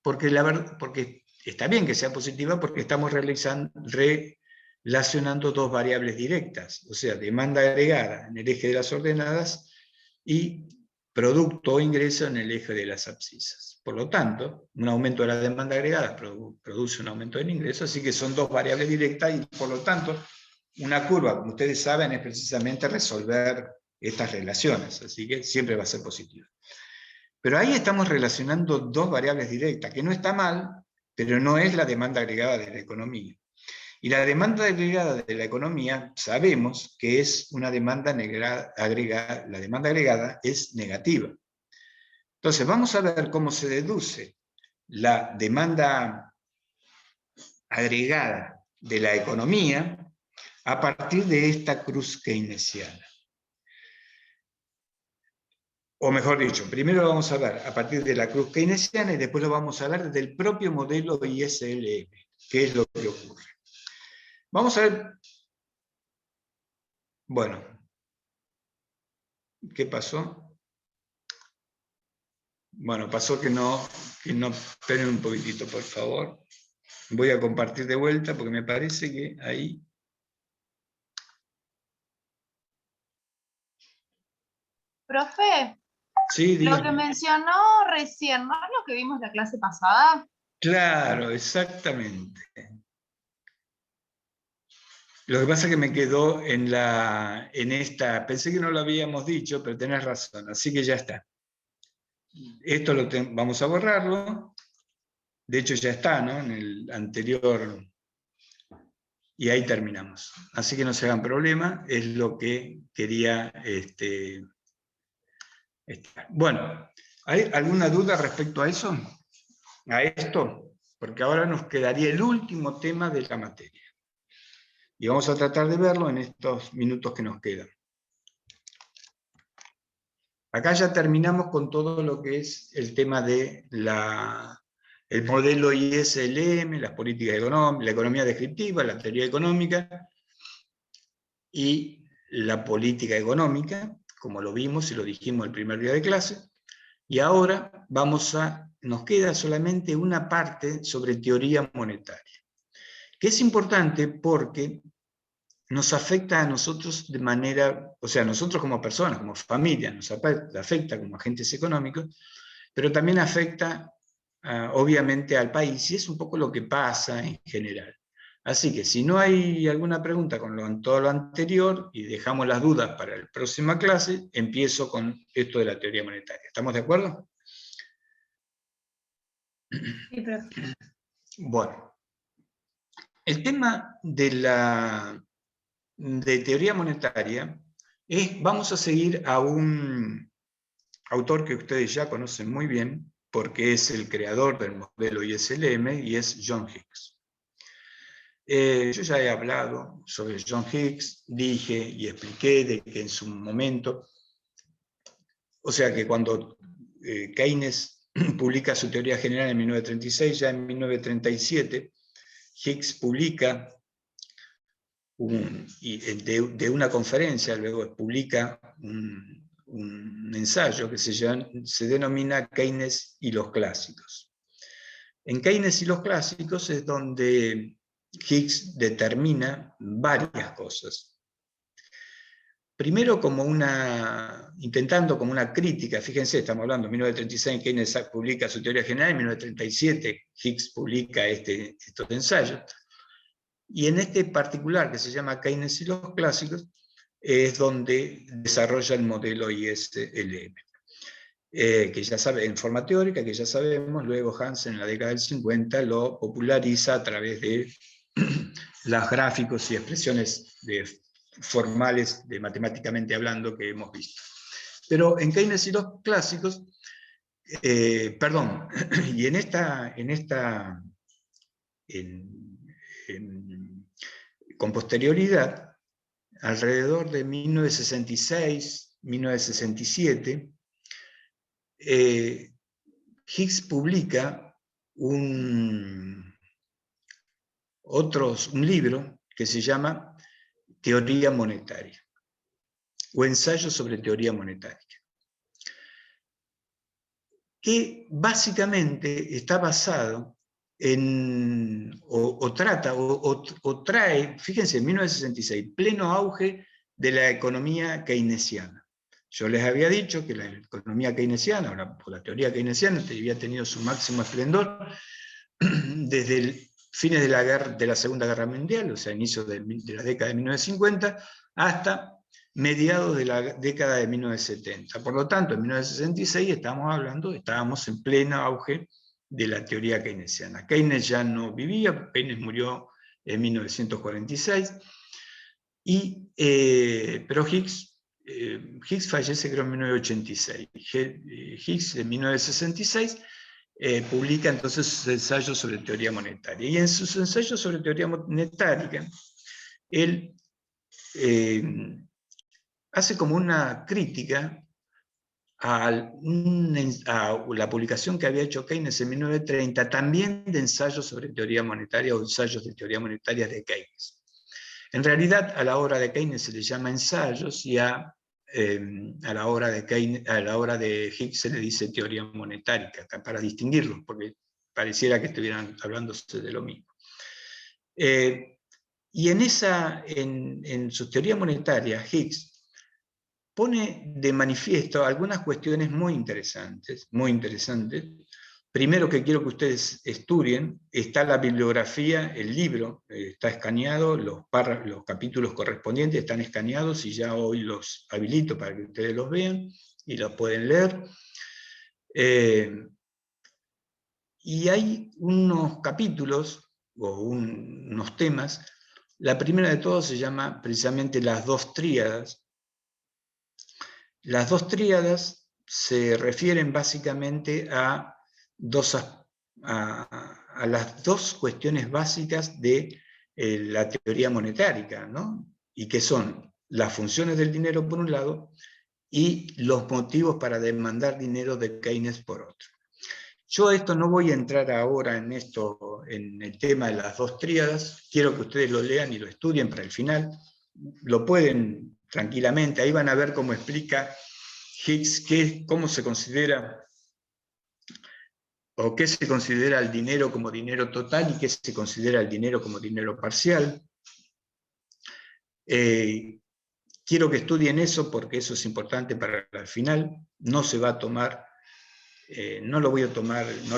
porque está bien que sea positiva porque estamos relacionando dos variables directas, o sea, demanda agregada en el eje de las ordenadas y producto o ingreso en el eje de las abscisas. Por lo tanto, un aumento de la demanda agregada produce un aumento del ingreso, así que son dos variables directas y por lo tanto, una curva, como ustedes saben, es precisamente resolver estas relaciones, así que siempre va a ser positiva. Pero ahí estamos relacionando dos variables directas, que no está mal, pero no es la demanda agregada de la economía. Y la demanda agregada de la economía sabemos que es una demanda agregada, la demanda agregada es negativa. Entonces vamos a ver cómo se deduce la demanda agregada de la economía a partir de esta cruz keynesiana. O mejor dicho, primero lo vamos a ver a partir de la cruz keynesiana y después lo vamos a ver desde el propio modelo ISLM, que es lo que ocurre. Vamos a ver, bueno, ¿qué pasó? Bueno, pasó que no, esperen un poquitito, por favor. Voy a compartir de vuelta porque me parece que ahí... Profe, Sí, lo que dígame. mencionó recién, ¿no es lo que vimos la clase pasada? Claro, exactamente. Lo que pasa es que me quedó en esta, pensé que no lo habíamos dicho, pero tenés razón, así que ya está. Esto vamos a borrarlo, de hecho ya está, ¿no? En el anterior, y ahí terminamos. Así que no se hagan problema, es lo que quería... Bueno, ¿hay alguna duda respecto a eso? a esto, porque ahora nos quedaría el último tema de la materia. Y vamos a tratar de verlo en estos minutos que nos quedan. Acá ya terminamos con todo lo que es el tema de el modelo ISLM, las políticas económicas, la economía descriptiva, la teoría económica y la política económica, como lo vimos y lo dijimos el primer día de clase. Y ahora nos queda solamente una parte sobre teoría monetaria, que es importante porque nos afecta a nosotros de manera, o sea, nosotros como personas, como familia, nos afecta como agentes económicos, pero también afecta obviamente al país, y es un poco lo que pasa en general. Así que si no hay alguna pregunta con todo lo anterior, y dejamos las dudas para la próxima clase, empiezo con esto de la teoría monetaria. ¿Estamos de acuerdo? Sí, profe. Bueno, el tema de teoría monetaria vamos a seguir a un autor que ustedes ya conocen muy bien, porque es el creador del modelo ISLM, y es John Hicks. Yo ya he hablado sobre John Hicks, dije y expliqué de que en su momento, o sea que cuando Keynes publica su teoría general en 1936, ya en 1937, Hicks publica de una conferencia, luego publica un ensayo que se denomina Keynes y los clásicos. En Keynes y los clásicos es donde Hicks determina varias cosas. Primero intentando como una crítica, fíjense, estamos hablando de 1936, Keynes publica su teoría general, en 1937 Hicks publica estos ensayos, y en este particular que se llama Keynes y los clásicos, es donde desarrolla el modelo ISLM. Que ya sabe, en forma teórica, que ya sabemos, luego Hansen en la década del 50 lo populariza a través de los gráficos y expresiones formales, matemáticamente hablando, que hemos visto. Pero en Keynes y los clásicos, y con posterioridad, alrededor de 1966, 1967, Hicks publica un libro que se llama Teoría Monetaria, o Ensayo sobre Teoría Monetaria, que básicamente está basado trae, fíjense, en 1966, pleno auge de la economía keynesiana. Yo les había dicho que la economía keynesiana, o la teoría keynesiana, había tenido su máximo esplendor desde fines de la Segunda Guerra Mundial, o sea, inicios de la década de 1950, hasta mediados de la década de 1970. Por lo tanto, en 1966 estábamos en pleno auge de la teoría keynesiana. Keynes ya no vivía, Keynes murió en 1946, pero Hicks fallece creo en 1986. Hicks en 1966 publica entonces sus ensayos sobre teoría monetaria. Y en sus ensayos sobre teoría monetaria, él hace como una crítica a la publicación que había hecho Keynes en 1930, también de ensayos sobre teoría monetaria o ensayos de teoría monetaria de Keynes. En realidad, a la obra de Keynes se le llama ensayos, y a la obra de Hicks se le dice teoría monetaria, para distinguirlos, porque pareciera que estuvieran hablándose de lo mismo. Y en su teoría monetaria, Hicks pone de manifiesto algunas cuestiones muy interesantes. Primero, que quiero que ustedes estudien, está la bibliografía, el libro está escaneado, los capítulos correspondientes están escaneados, y ya hoy los habilito para que ustedes los vean y los pueden leer. Y hay unos capítulos, o unos temas. La primera de todos se llama precisamente las dos tríadas. Las dos tríadas se refieren básicamente a a las dos cuestiones básicas de la teoría monetaria, ¿no? Y que son las funciones del dinero por un lado y los motivos para demandar dinero de Keynes por otro. Yo esto no voy a entrar ahora en esto, en el tema de las dos tríadas, quiero que ustedes lo lean y lo estudien para el final, lo pueden tranquilamente, ahí van a ver cómo explica Higgs cómo se considera, o qué se considera el dinero como dinero total y qué se considera el dinero como dinero parcial. Quiero que estudien eso porque eso es importante para el final, no se va a tomar. No lo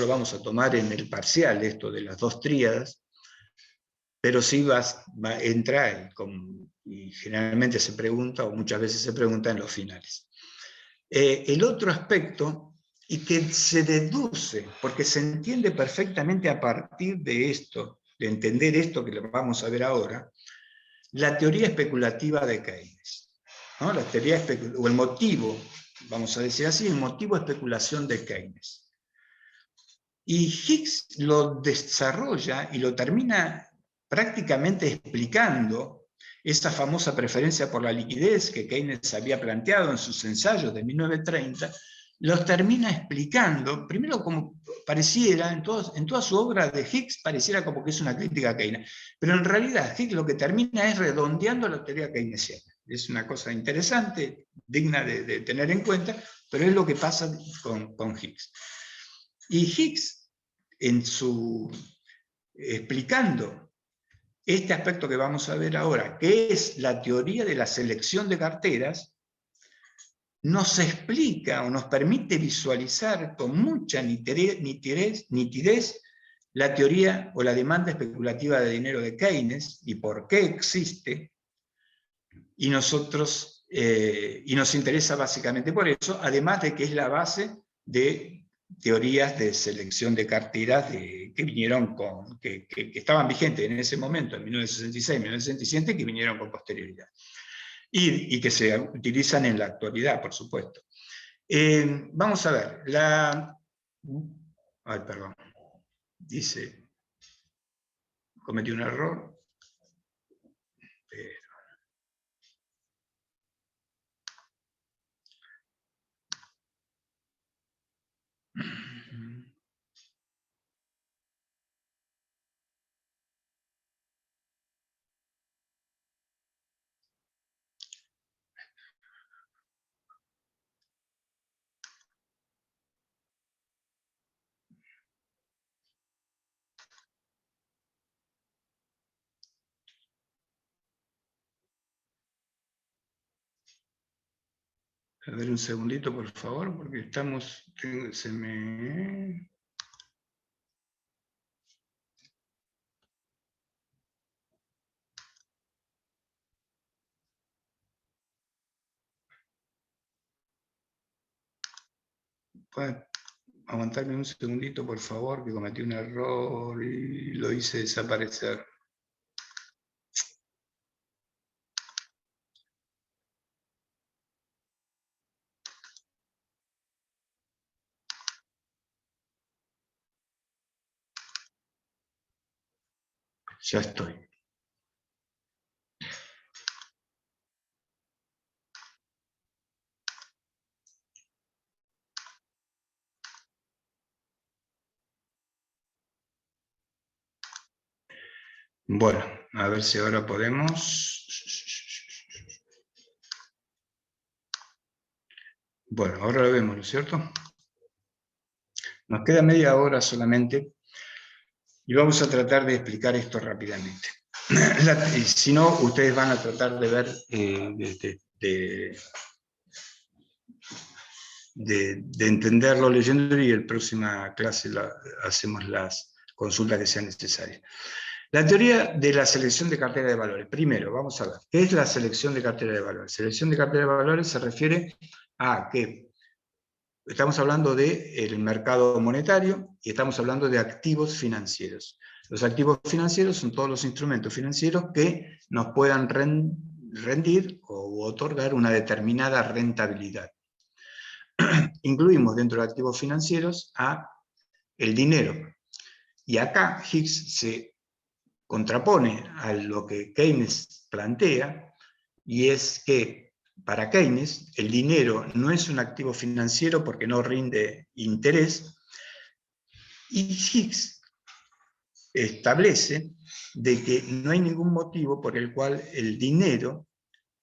vamos a tomar en el parcial, esto de las dos tríadas, pero sí entra, y generalmente se pregunta, o muchas veces se pregunta en los finales. El otro aspecto, y que se deduce, porque se entiende perfectamente a partir de esto, de entender esto que lo vamos a ver ahora, la teoría especulativa de Keynes, ¿no? La teoría o el motivo, vamos a decir así, el motivo de especulación de Keynes. Y Higgs lo desarrolla y lo termina prácticamente explicando esa famosa preferencia por la liquidez que Keynes había planteado en sus ensayos de 1930, los termina explicando, primero como pareciera, en toda su obra de Higgs, pareciera como que es una crítica a Keynes, pero en realidad Higgs lo que termina es redondeando la teoría keynesiana. Es una cosa interesante, digna de tener en cuenta, pero es lo que pasa con Higgs. Y Higgs, explicando este aspecto que vamos a ver ahora, que es la teoría de la selección de carteras, nos explica o nos permite visualizar con mucha nitidez la teoría o la demanda especulativa de dinero de Keynes y por qué existe, y nos interesa básicamente por eso, además de que es la base de teorías de selección de carteras que vinieron que estaban vigentes en ese momento, en 1966, 1967, que vinieron con posterioridad. Y que se utilizan en la actualidad, por supuesto. Vamos a ver, ay, perdón. Dice, cometí un error. A ver un segundito, por favor, porque ¿pueden aguantarme un segundito, por favor, que cometí un error y lo hice desaparecer? Ya estoy. Bueno, a ver si ahora podemos. Bueno, ahora lo vemos, ¿no es cierto? Nos queda media hora solamente y vamos a tratar de explicar esto rápidamente. Si no, ustedes van a tratar de ver, de entenderlo leyendo, y en la próxima clase hacemos las consultas que sean necesarias. La teoría de la selección de cartera de valores. Primero, vamos a ver, ¿qué es la selección de cartera de valores? Selección de cartera de valores se refiere a que estamos hablando del mercado monetario y estamos hablando de activos financieros. Los activos financieros son todos los instrumentos financieros que nos puedan rendir o otorgar una determinada rentabilidad. Incluimos dentro de activos financieros el dinero. Y acá Higgs se contrapone a lo que Keynes plantea, y es que para Keynes el dinero no es un activo financiero porque no rinde interés, y Higgs establece de que no hay ningún motivo por el cual el dinero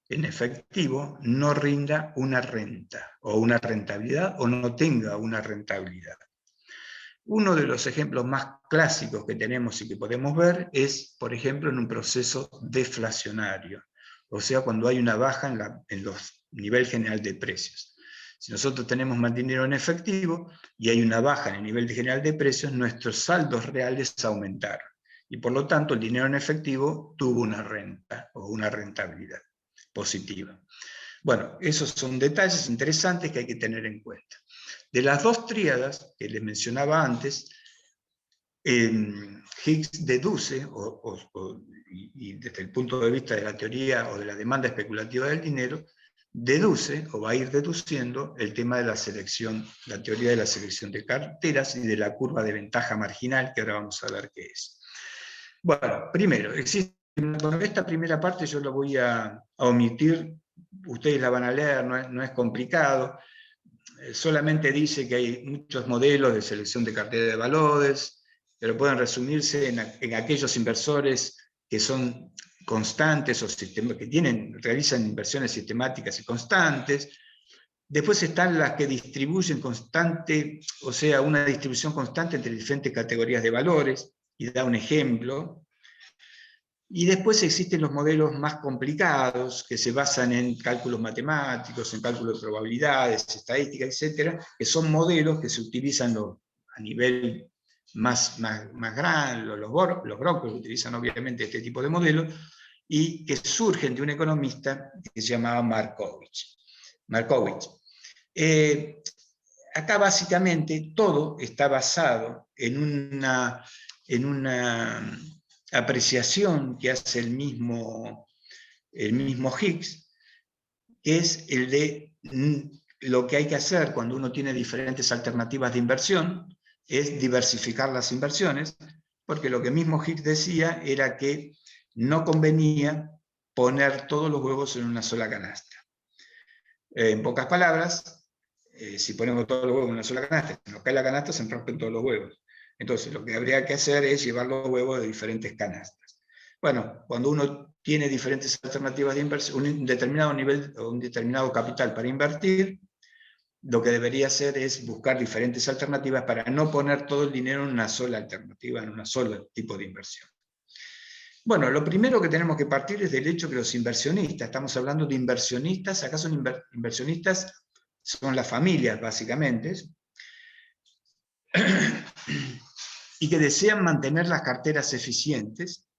en efectivo no rinda una renta, o una rentabilidad, o no tenga una rentabilidad. Uno de los ejemplos más clásicos que tenemos y que podemos ver es, por ejemplo, en un proceso deflacionario, o sea, cuando hay una baja en los nivel general de precios. Si nosotros tenemos más dinero en efectivo y hay una baja en el nivel general de precios, nuestros saldos reales aumentaron. Y por lo tanto, el dinero en efectivo tuvo una renta o una rentabilidad positiva. Bueno, esos son detalles interesantes que hay que tener en cuenta. De las dos tríadas que les mencionaba antes, Higgs deduce, y desde el punto de vista de la teoría o de la demanda especulativa del dinero, deduce o va a ir deduciendo el tema de la selección, la teoría de la selección de carteras y de la curva de ventaja marginal, que ahora vamos a ver qué es. Bueno, primero, bueno, esta primera parte yo la voy a omitir, ustedes la van a leer, no es complicado, solamente dice que hay muchos modelos de selección de cartera de valores, pero pueden resumirse en aquellos inversores que son constantes o que realizan inversiones sistemáticas y constantes. Después están las que distribuyen constante, o sea, una distribución constante entre diferentes categorías de valores, y da un ejemplo. Y después existen los modelos más complicados, que se basan en cálculos matemáticos, en cálculos de probabilidades, estadísticas, etcétera, que son modelos que se utilizan a nivel más grande, los brokers utilizan obviamente este tipo de modelos, y que surgen de un economista que se llamaba Markovich. Acá básicamente todo está basado en una apreciación que hace el mismo Higgs, que es el de lo que hay que hacer cuando uno tiene diferentes alternativas de inversión, es diversificar las inversiones, porque lo que mismo Higgs decía era que no convenía poner todos los huevos en una sola canasta. En pocas palabras, si ponemos todos los huevos en una sola canasta, si nos cae la canasta, se rompen todos los huevos. Entonces, lo que habría que hacer es llevar los huevos de diferentes canastas. Bueno, cuando uno tiene diferentes alternativas de inversión, un determinado nivel o un determinado capital para invertir, lo que debería hacer es buscar diferentes alternativas para no poner todo el dinero en una sola alternativa, en un solo tipo de inversión. Bueno, lo primero que tenemos que partir es del hecho que los inversionistas, estamos hablando de inversionistas, acá son inversionistas, son las familias básicamente, y que desean mantener las carteras eficientes,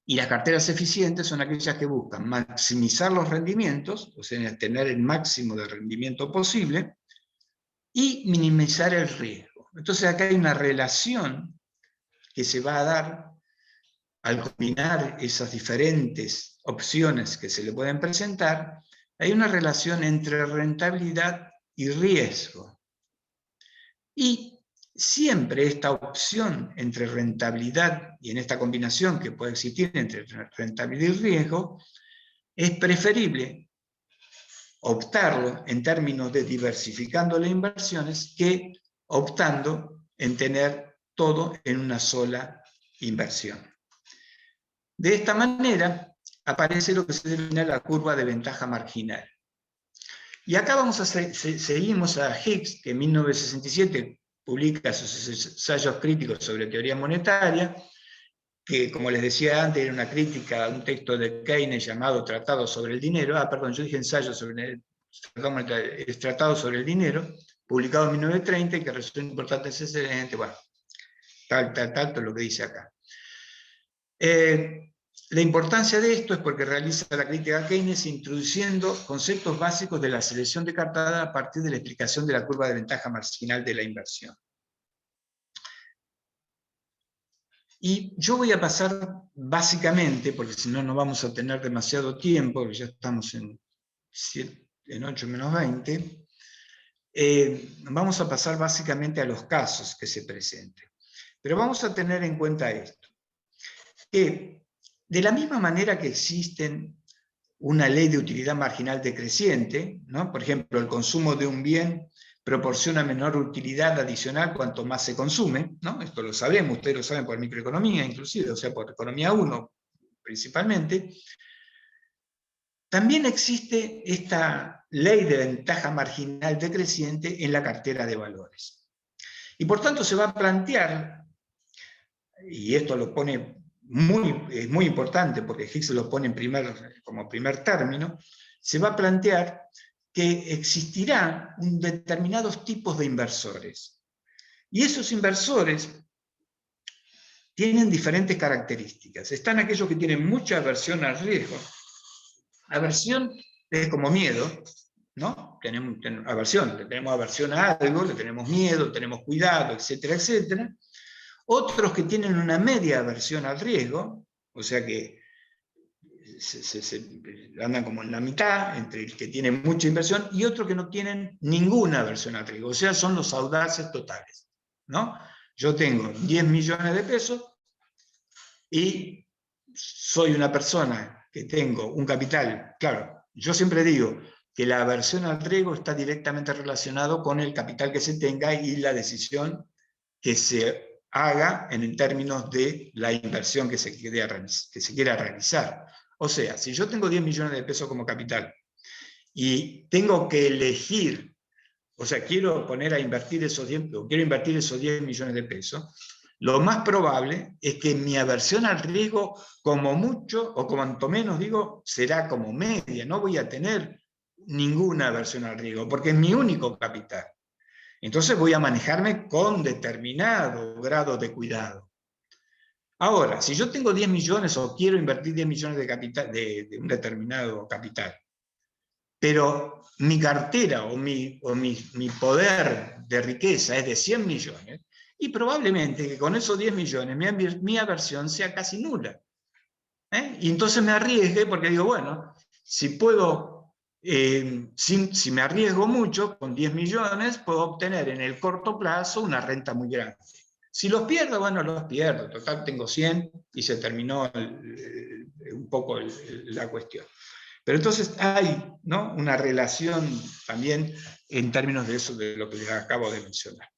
y las carteras eficientes son aquellas que buscan maximizar los rendimientos, o sea, tener el máximo de rendimiento posible, y minimizar el riesgo. Entonces acá hay una relación que se va a dar al combinar esas diferentes opciones que se le pueden presentar, hay una relación entre rentabilidad y riesgo. Y siempre esta opción entre rentabilidad, y en esta combinación que puede existir entre rentabilidad y riesgo, es preferible optarlo en términos de diversificando las inversiones que optando en tener todo en una sola inversión. De esta manera aparece lo que se denomina la curva de ventaja marginal. Y acá seguimos a Higgs, que en 1967 publica sus ensayos críticos sobre teoría monetaria, que como les decía antes era una crítica a un texto de Keynes llamado Tratado sobre el Dinero, yo dije ensayo sobre el Tratado sobre el Dinero, publicado en 1930 y que resulta importante antecedente, bueno, tal, lo que dice acá. La importancia de esto es porque realiza la crítica a Keynes introduciendo conceptos básicos de la selección de cartera a partir de la explicación de la curva de ventaja marginal de la inversión. Y yo voy a pasar básicamente, porque si no, no vamos a tener demasiado tiempo, porque ya estamos en 8 menos 20, vamos a pasar básicamente a los casos que se presenten. Pero vamos a tener en cuenta esto, que de la misma manera que existen una ley de utilidad marginal decreciente, ¿no? Por ejemplo, el consumo de un bien proporciona menor utilidad adicional cuanto más se consume, ¿no? Esto lo sabemos, ustedes lo saben por microeconomía inclusive, o sea, por economía 1 principalmente. También existe esta ley de ventaja marginal decreciente en la cartera de valores. Y por tanto se va a plantear, y esto lo pone es muy importante porque Higgs lo pone como primer término, se va a plantear que existirán determinados tipos de inversores. Y esos inversores tienen diferentes características. Están aquellos que tienen mucha aversión al riesgo. Aversión es como miedo, ¿no? Tenemos aversión a algo, le tenemos miedo, tenemos cuidado, etcétera, etcétera. Otros que tienen una media aversión al riesgo, o sea que andan como en la mitad, entre el que tiene mucha inversión y otros que no tienen ninguna aversión al riesgo, o sea, son los audaces totales, ¿no? Yo tengo 10 millones de pesos y soy una persona que tengo un capital, claro, yo siempre digo que la aversión al riesgo está directamente relacionado con el capital que se tenga y la decisión que se haga en términos de la inversión que se quiera realizar. O sea, si yo tengo 10 millones de pesos como capital y tengo que elegir, o sea, quiero invertir esos 10 millones de pesos, lo más probable es que mi aversión al riesgo, como mucho, o cuanto menos digo, será como media. No voy a tener ninguna aversión al riesgo, porque es mi único capital. Entonces voy a manejarme con determinado grado de cuidado. Ahora, si yo tengo 10 millones o quiero invertir 10 millones de capital, de un determinado capital, pero mi cartera o mi poder de riqueza es de 100 millones, y probablemente que con esos 10 millones mi aversión sea casi nula. Y entonces me arriesgue porque digo, bueno, si puedo, si me arriesgo mucho, con 10 millones puedo obtener en el corto plazo una renta muy grande. Si los pierdo, bueno, los pierdo. Total, tengo 100 y se terminó un poco la cuestión. Pero entonces hay, ¿no?, una relación también en términos de eso, de lo que les acabo de mencionar.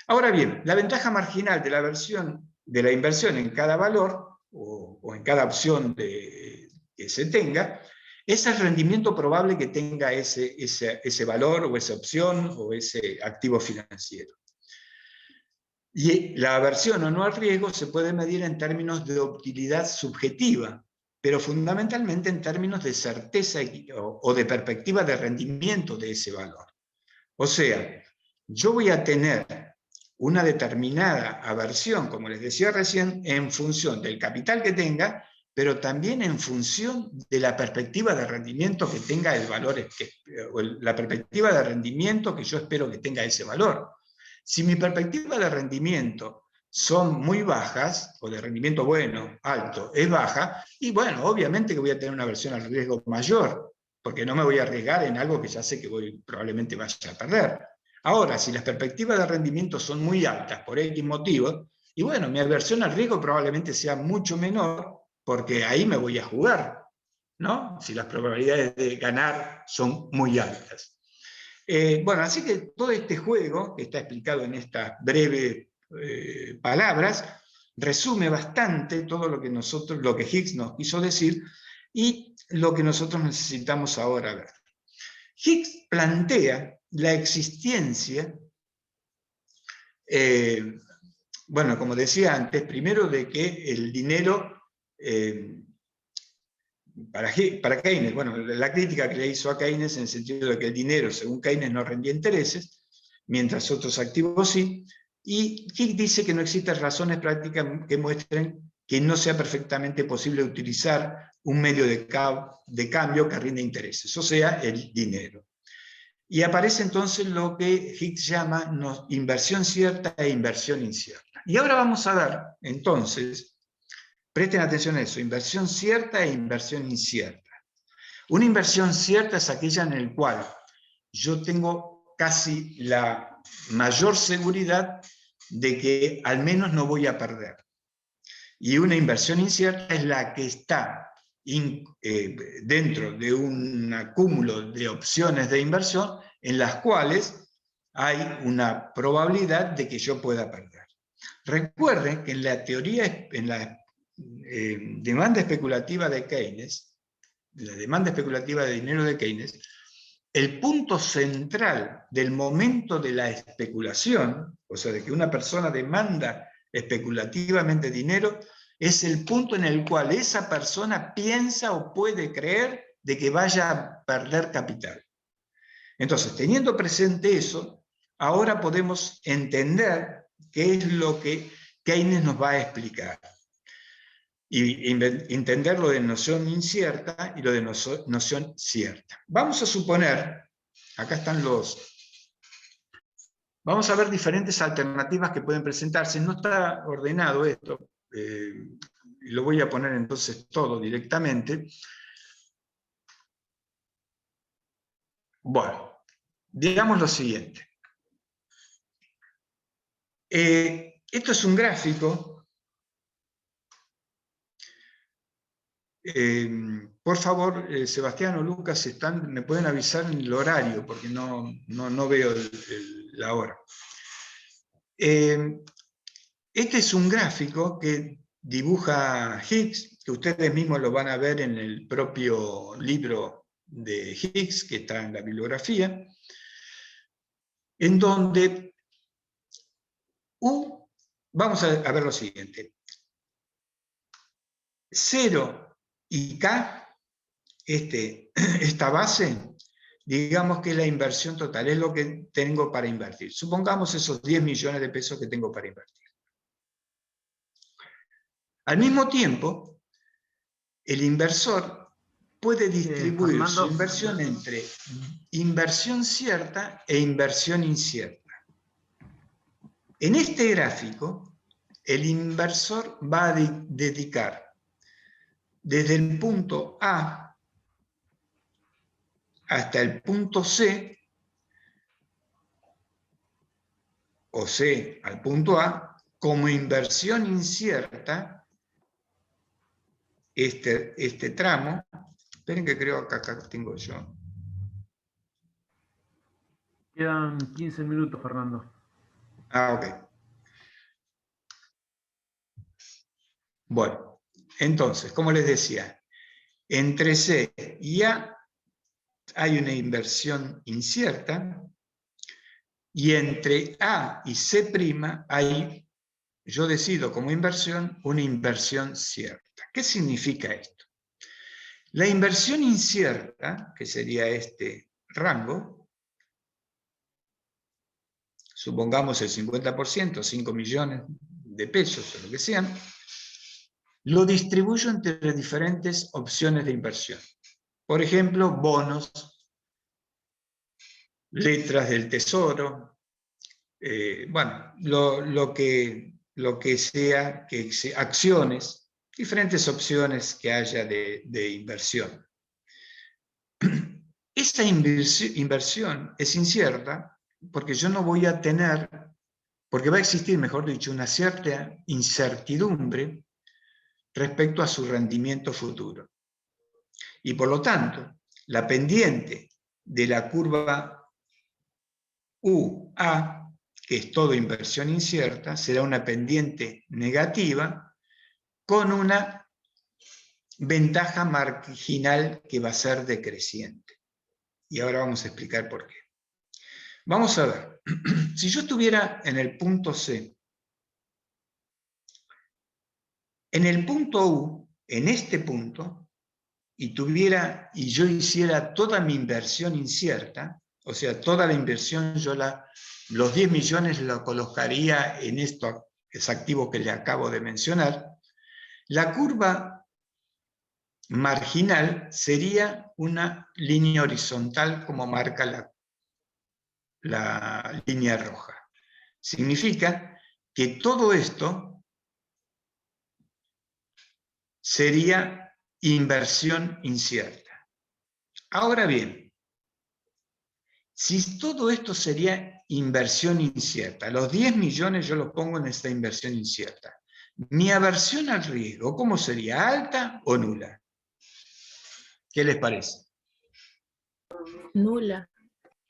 Ahora bien, la ventaja marginal de la inversión en cada valor o en cada opción que se tenga es el rendimiento probable que tenga ese valor o esa opción o ese activo financiero. Y la aversión o no al riesgo se puede medir en términos de utilidad subjetiva, pero fundamentalmente en términos de certeza o de perspectiva de rendimiento de ese valor. O sea, yo voy a tener una determinada aversión, como les decía recién, en función del capital que tenga, pero también en función de la perspectiva de rendimiento que tenga el valor, o la perspectiva de rendimiento que yo espero que tenga ese valor. Si mi perspectiva de rendimiento son muy bajas, o de rendimiento bueno, alto, es baja, y bueno, obviamente que voy a tener una aversión al riesgo mayor, porque no me voy a arriesgar en algo que ya sé que probablemente vaya a perder. Ahora, si las perspectivas de rendimiento son muy altas por X motivos, y bueno, mi aversión al riesgo probablemente sea mucho menor, porque ahí me voy a jugar, ¿no? Si las probabilidades de ganar son muy altas. Bueno, así que todo este juego, que está explicado en estas breves palabras, resume bastante todo lo que Higgs nos quiso decir y lo que nosotros necesitamos ahora ver. Higgs plantea la existencia, bueno, como decía antes, primero de que el dinero, para Keynes, bueno, la crítica que le hizo a Keynes en el sentido de que el dinero, según Keynes, no rendía intereses, mientras otros activos sí, y Higgs dice que no existen razones prácticas que muestren que no sea perfectamente posible utilizar un medio de cambio que rinde intereses, o sea, el dinero. Y aparece entonces lo que Higgs llama inversión cierta e inversión incierta. Y ahora vamos a ver, entonces, presten atención a eso, inversión cierta e inversión incierta. Una inversión cierta es aquella en la cual yo tengo casi la mayor seguridad de que al menos no voy a perder. Y una inversión incierta es la que está dentro de un acúmulo de opciones de inversión en las cuales hay una probabilidad de que yo pueda perder. Recuerden que en la teoría, en la demanda especulativa de Keynes, la demanda especulativa de dinero de Keynes, el punto central del momento de la especulación, o sea, de que una persona demanda especulativamente dinero, es el punto en el cual esa persona piensa o puede creer de que vaya a perder capital. Entonces, teniendo presente eso, ahora podemos entender qué es lo que Keynes nos va a explicar. Y entender lo de noción incierta y lo de noción cierta. Vamos a suponer, acá están vamos a ver diferentes alternativas que pueden presentarse. No está ordenado esto, lo voy a poner entonces todo directamente. Bueno, digamos lo siguiente. Esto es un gráfico. Por favor, Sebastián o Lucas, me pueden avisar en el horario, porque no veo la hora. Este es un gráfico que dibuja Higgs, que ustedes mismos lo van a ver en el propio libro de Higgs, que está en la bibliografía, en donde vamos a ver lo siguiente. 0 y K, esta base, digamos que es la inversión total, es lo que tengo para invertir. Supongamos esos 10 millones de pesos que tengo para invertir. Al mismo tiempo, el inversor puede distribuir su inversión entre inversión cierta e inversión incierta. En este gráfico, el inversor va a dedicar desde el punto A hasta el punto C, o C al punto A, como inversión incierta, este tramo. Esperen que creo que acá tengo yo. Quedan 15 minutos, Fernando. Ok. Bueno, entonces, como les decía, entre C y A hay una inversión incierta, y entre A y C' hay, yo decido como inversión, una inversión cierta. ¿Qué significa esto? La inversión incierta, que sería este rango, supongamos el 50%, 5 millones de pesos o lo que sean, lo distribuyo entre diferentes opciones de inversión. Por ejemplo, bonos, letras del tesoro, bueno, lo que sea, acciones, diferentes opciones que haya de inversión. Esa inversión es incierta porque yo no voy a tener, porque va a existir, mejor dicho, una cierta incertidumbre respecto a su rendimiento futuro. Y por lo tanto, la pendiente de la curva UA, que es todo inversión incierta, será una pendiente negativa con una ventaja marginal que va a ser decreciente. Y ahora vamos a explicar por qué. Vamos a ver, si yo estuviera en el punto C, en el punto U, en este punto, y yo hiciera toda mi inversión incierta, o sea, toda la inversión, los 10 millones los colocaría en estos activos que le acabo de mencionar, la curva marginal sería una línea horizontal como marca la línea roja. Significa que todo esto sería inversión incierta. Ahora bien, Si todo esto sería inversión incierta, los 10 millones yo los pongo en esta inversión incierta. Mi aversión al riesgo, ¿cómo sería? ¿Alta o nula? ¿Qué les parece? Nula.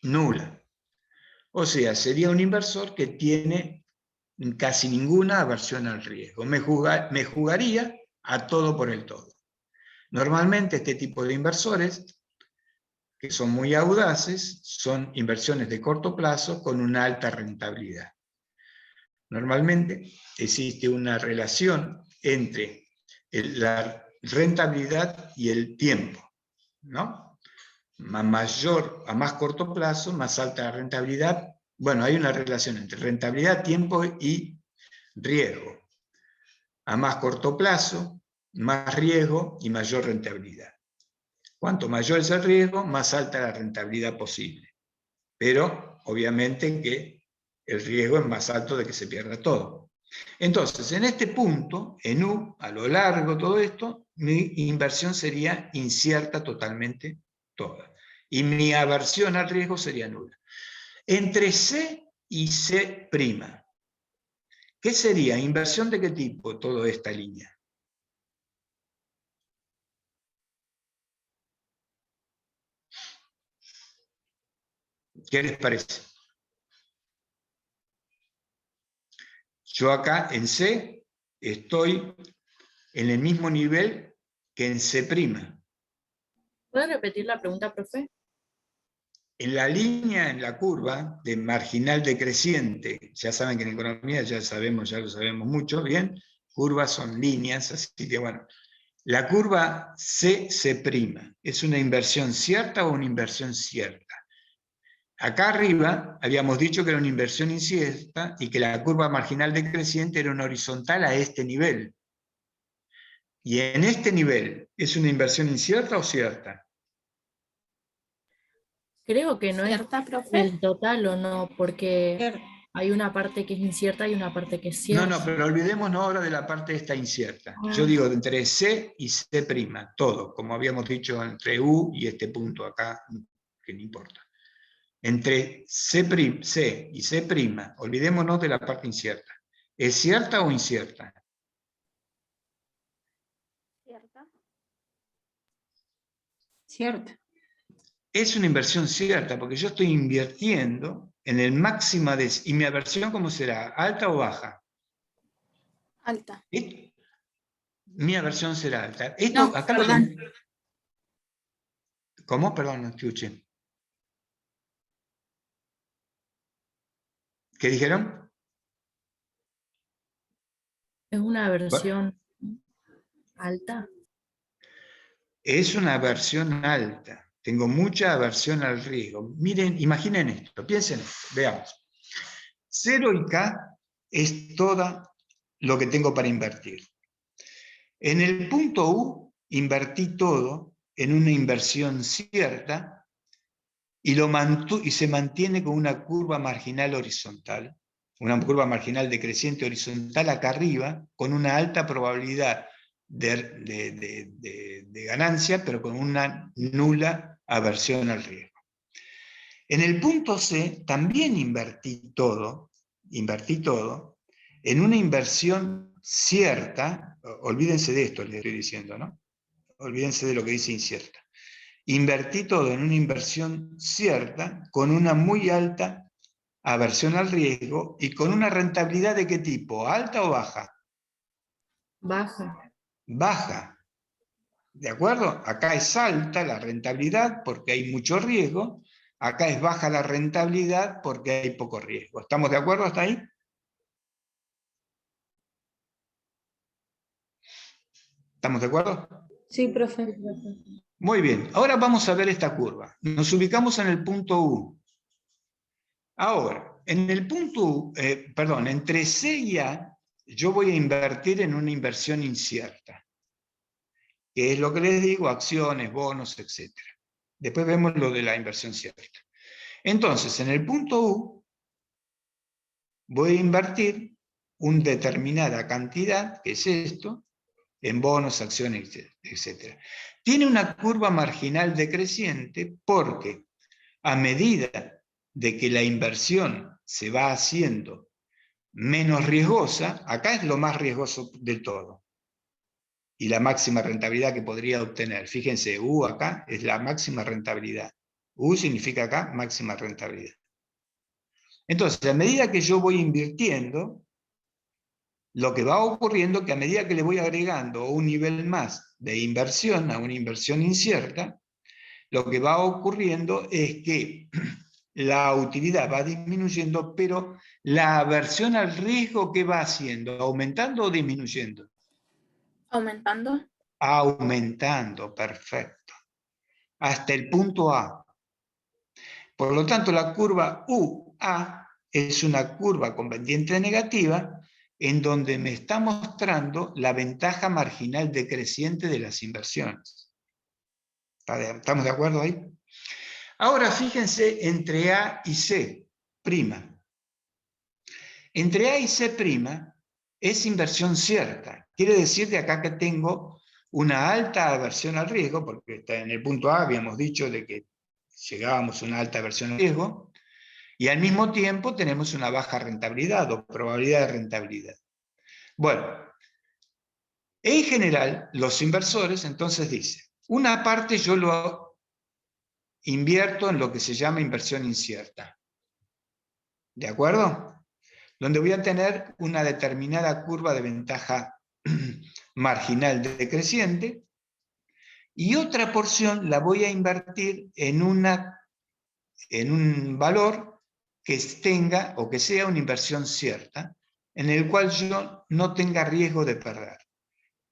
Nula. O sea, sería un inversor que tiene casi ninguna aversión al riesgo. Me jugaría a todo por el todo. Normalmente este tipo de inversores, que son muy audaces, son inversiones de corto plazo con una alta rentabilidad. Normalmente existe una relación entre la rentabilidad y el tiempo, ¿no? A más corto plazo, más alta rentabilidad. Bueno, hay una relación entre rentabilidad, tiempo y riesgo. A más corto plazo, más riesgo y mayor rentabilidad. Cuanto mayor es el riesgo, más alta la rentabilidad posible. Pero, obviamente, que el riesgo es más alto de que se pierda todo. Entonces, en este punto, en U, a lo largo de todo esto, mi inversión sería incierta totalmente toda. Y mi aversión al riesgo sería nula. Entre C y C', ¿qué sería? ¿Inversión de qué tipo toda esta línea? ¿Qué les parece? Yo acá en C estoy en el mismo nivel que en C'. ¿Puede repetir la pregunta, profe? En la línea, en la curva de marginal decreciente, ya saben que en economía ya lo sabemos mucho, bien, curvas son líneas, así que bueno, la curva C', ¿es una inversión cierta o una inversión cierta? Acá arriba habíamos dicho que era una inversión incierta y que la curva marginal decreciente era una horizontal a este nivel. Y en este nivel, ¿es una inversión incierta o cierta? Creo que no es ¿Cierta, profe? el total o no, porque hay una parte que es incierta y una parte que es No, cierta. pero olvidémonos ahora de la parte esta incierta. Ah. Yo digo entre C y C', todo, como habíamos dicho entre U y este punto acá, que no importa. Entre C y C', olvidémonos de la parte incierta. ¿Es cierta o incierta? ¿Cierta? Cierto. Es una inversión cierta, porque yo estoy invirtiendo en el máximo de... ¿Y mi aversión cómo será? ¿Alta o baja? Alta. Mi aversión será alta. No, Acá perdón. ¿Cómo? Perdón, no escuché. ¿Qué dijeron? Es una versión alta. Es una aversión alta. Tengo mucha aversión al riesgo. Miren, imaginen esto, piensen esto, veamos. 0 y K es todo lo que tengo para invertir. En el punto U invertí todo en una inversión cierta y se mantiene con una curva marginal horizontal, una curva marginal decreciente horizontal acá arriba, con una alta probabilidad de ganancia, pero con una nula aversión al riesgo. En el punto C también invertí todo en una inversión cierta, olvídense de esto, les estoy diciendo, ¿no? Olvídense de lo que dice incierta. Invertí todo en una inversión cierta, con una muy alta aversión al riesgo y con una rentabilidad ¿de qué tipo? ¿Alta o baja? Baja. Baja. ¿De acuerdo? Acá es alta la rentabilidad porque hay mucho riesgo, acá es baja la rentabilidad porque hay poco riesgo. ¿Estamos de acuerdo hasta ahí? ¿Estamos de acuerdo? Sí, profe. Muy bien, ahora vamos a ver esta curva. Nos ubicamos en el punto U. Ahora, en el punto U, entre C y A, yo voy a invertir en una inversión incierta, que es lo que les digo, acciones, bonos, etc. Después vemos lo de la inversión cierta. Entonces, en el punto U, voy a invertir una determinada cantidad, que es esto, en bonos, acciones, etc. Tiene una curva marginal decreciente porque a medida de que la inversión se va haciendo menos riesgosa, acá es lo más riesgoso de todo, y la máxima rentabilidad que podría obtener. Fíjense, U acá es la máxima rentabilidad. U significa acá máxima rentabilidad. Entonces, a medida que yo voy invirtiendo, lo que va ocurriendo es que a medida que le voy agregando un nivel más de inversión a una inversión incierta, lo que va ocurriendo es que la utilidad va disminuyendo, pero la aversión al riesgo, ¿qué va haciendo? ¿Aumentando o disminuyendo? ¿Aumentando? Aumentando, perfecto. Hasta el punto A. Por lo tanto, la curva UA es una curva con pendiente negativa en donde me está mostrando la ventaja marginal decreciente de las inversiones. ¿Estamos de acuerdo ahí? Ahora fíjense entre A y C'. Entre A y C' es inversión cierta. Quiere decir de acá que tengo una alta aversión al riesgo, porque en el punto A habíamos dicho de que llegábamos a una alta aversión al riesgo, y al mismo tiempo tenemos una baja rentabilidad o probabilidad de rentabilidad. Bueno, en general, los inversores entonces dicen, una parte yo lo invierto en lo que se llama inversión incierta. ¿De acuerdo? Donde voy a tener una determinada curva de ventaja marginal decreciente, y otra porción la voy a invertir en un valor que tenga o que sea una inversión cierta, en el cual yo no tenga riesgo de perder.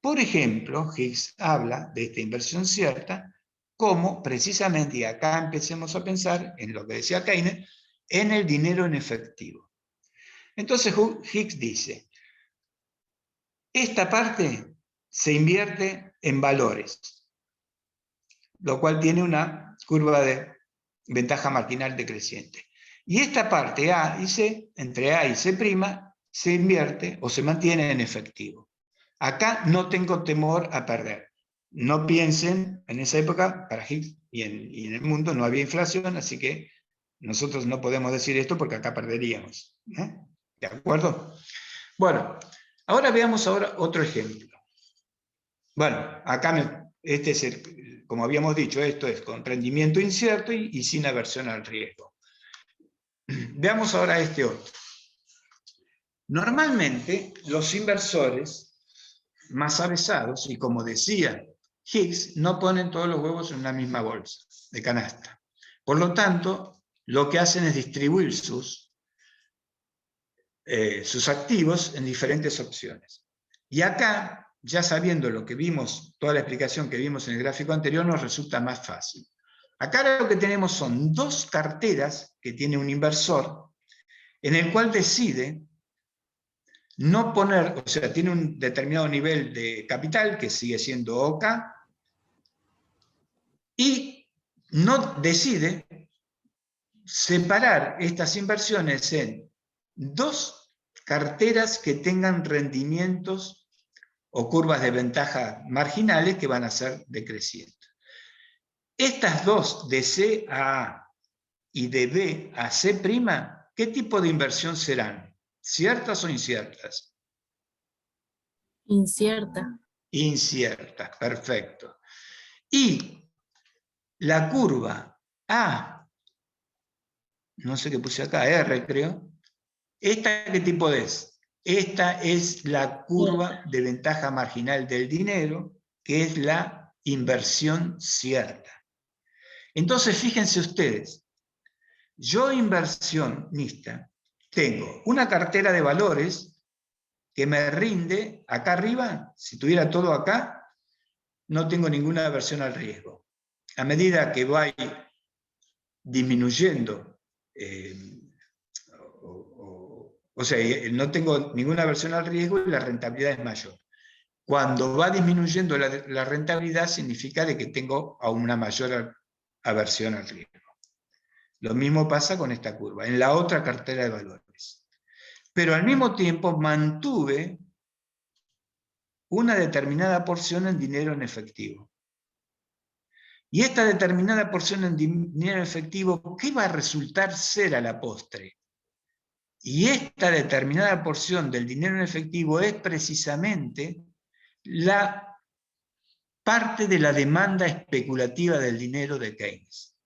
Por ejemplo, Higgs habla de esta inversión cierta como precisamente, y acá empecemos a pensar en lo que decía Keynes, en el dinero en efectivo. Entonces Higgs dice, esta parte se invierte en valores, lo cual tiene una curva de ventaja marginal decreciente. Y esta parte A y C, entre A y C', se invierte o se mantiene en efectivo. Acá no tengo temor a perder. No piensen, en esa época, para Higgs y en el mundo no había inflación, así que nosotros no podemos decir esto porque acá perderíamos. ¿De acuerdo? Bueno, ahora veamos otro ejemplo. Bueno, acá este es como habíamos dicho, esto es con rendimiento incierto y sin aversión al riesgo. Veamos ahora este otro. Normalmente los inversores más avesados, y como decía Higgs, no ponen todos los huevos en una misma bolsa de canasta. Por lo tanto, lo que hacen es distribuir sus activos en diferentes opciones. Y acá, ya sabiendo lo que vimos, toda la explicación que vimos en el gráfico anterior, nos resulta más fácil. Acá lo que tenemos son dos carteras que tiene un inversor, en el cual decide no poner, o sea, tiene un determinado nivel de capital, que sigue siendo OK, y no decide separar estas inversiones en dos carteras que tengan rendimientos o curvas de ventaja marginales que van a ser decrecientes. Estas dos, de C a A y de B a C', ¿qué tipo de inversión serán? ¿Ciertas o inciertas? Incierta. Inciertas, perfecto. Y la curva A, no sé qué puse acá, R creo, ¿esta qué tipo es? Esta es la curva de ventaja marginal del dinero, que es la inversión cierta. Entonces, fíjense ustedes, yo inversionista tengo una cartera de valores que me rinde acá arriba, si tuviera todo acá, no tengo ninguna aversión al riesgo. A medida que voy disminuyendo, o sea, no tengo ninguna aversión al riesgo y la rentabilidad es mayor. Cuando va disminuyendo la rentabilidad, significa de que tengo aún una mayor aversión al riesgo. Lo mismo pasa con esta curva, en la otra cartera de valores. Pero al mismo tiempo mantuve una determinada porción en dinero en efectivo. Y esta determinada porción en dinero efectivo, ¿qué va a resultar ser a la postre? Y esta determinada porción del dinero en efectivo es precisamente la parte de la demanda especulativa del dinero de Keynes.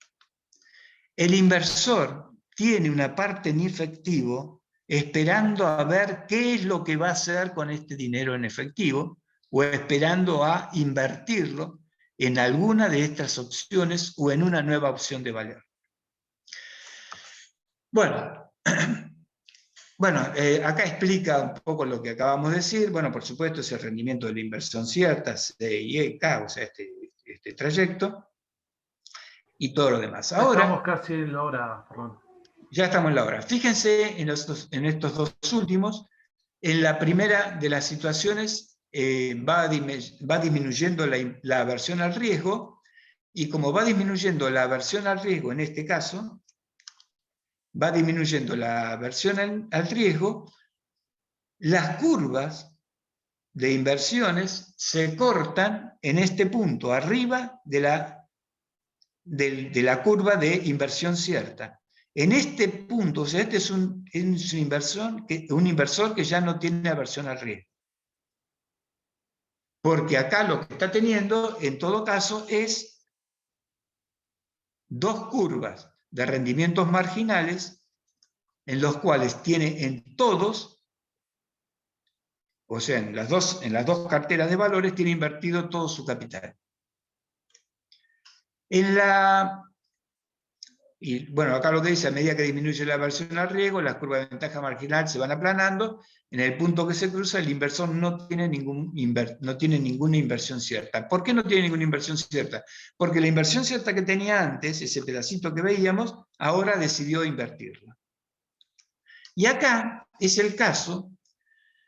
El inversor tiene una parte en efectivo esperando a ver qué es lo que va a hacer con este dinero en efectivo, o esperando a invertirlo en alguna de estas opciones o en una nueva opción de valor. Bueno, acá explica un poco lo que acabamos de decir. Bueno, por supuesto, es el rendimiento de la inversión cierta, C y E, K, o sea, este trayecto, y todo lo demás. Ahora, estamos casi en la hora, Fernando. Ya estamos en la hora. Fíjense en estos dos últimos. En la primera de las situaciones va disminuyendo la aversión al riesgo, y como va disminuyendo la aversión al riesgo en este caso, va disminuyendo la aversión al riesgo, las curvas de inversiones se cortan en este punto, arriba de la curva de inversión cierta. En este punto, o sea, este es un inversor que ya no tiene aversión al riesgo. Porque acá lo que está teniendo, en todo caso, es dos curvas de rendimientos marginales en los cuales tiene en todos, o sea, en las dos carteras de valores, tiene invertido todo su capital. Y bueno, acá lo que dice, a medida que disminuye la aversión al riesgo, las curvas de ventaja marginal se van aplanando. En el punto que se cruza, el inversor no tiene ninguna inversión cierta. ¿Por qué no tiene ninguna inversión cierta? Porque la inversión cierta que tenía antes, ese pedacito que veíamos, ahora decidió invertirla. Y acá es el caso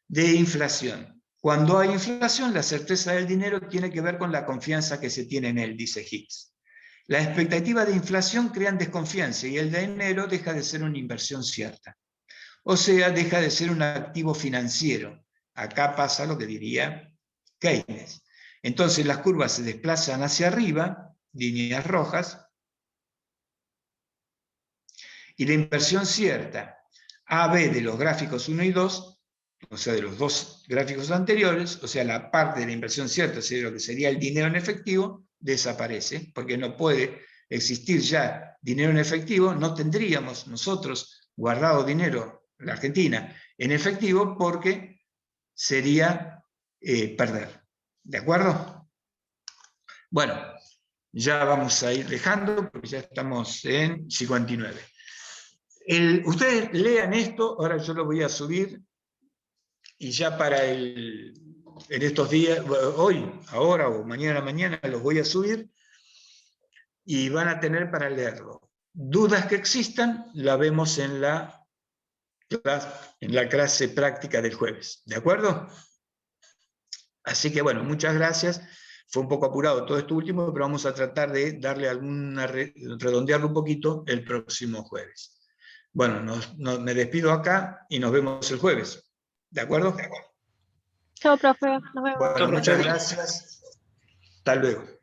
de inflación. Cuando hay inflación, la certeza del dinero tiene que ver con la confianza que se tiene en él, dice Hicks. La expectativa de inflación crea desconfianza y el dinero deja de ser una inversión cierta. O sea, deja de ser un activo financiero. Acá pasa lo que diría Keynes. Entonces las curvas se desplazan hacia arriba, líneas rojas, y la inversión cierta, AB de los gráficos 1 y 2, o sea, de los dos gráficos anteriores, o sea, la parte de la inversión cierta, o sea, lo que sería el dinero en efectivo, desaparece, porque no puede existir ya dinero en efectivo. No tendríamos nosotros guardado dinero en la Argentina en efectivo, porque sería perder. ¿De acuerdo? Bueno, ya vamos a ir dejando, porque ya estamos en 59. Ustedes lean esto, ahora yo lo voy a subir, y ya en estos días, hoy, ahora o mañana los voy a subir, y van a tener para leerlo. Dudas que existan, la vemos en la clase práctica del jueves. ¿De acuerdo? Así que bueno, muchas gracias. Fue un poco apurado todo esto último, pero vamos a tratar de darle redondearlo un poquito el próximo jueves. Bueno, me despido acá y nos vemos el jueves. ¿De acuerdo? Chao, profe. Nos vemos. Bueno, muchas gracias. Hasta luego.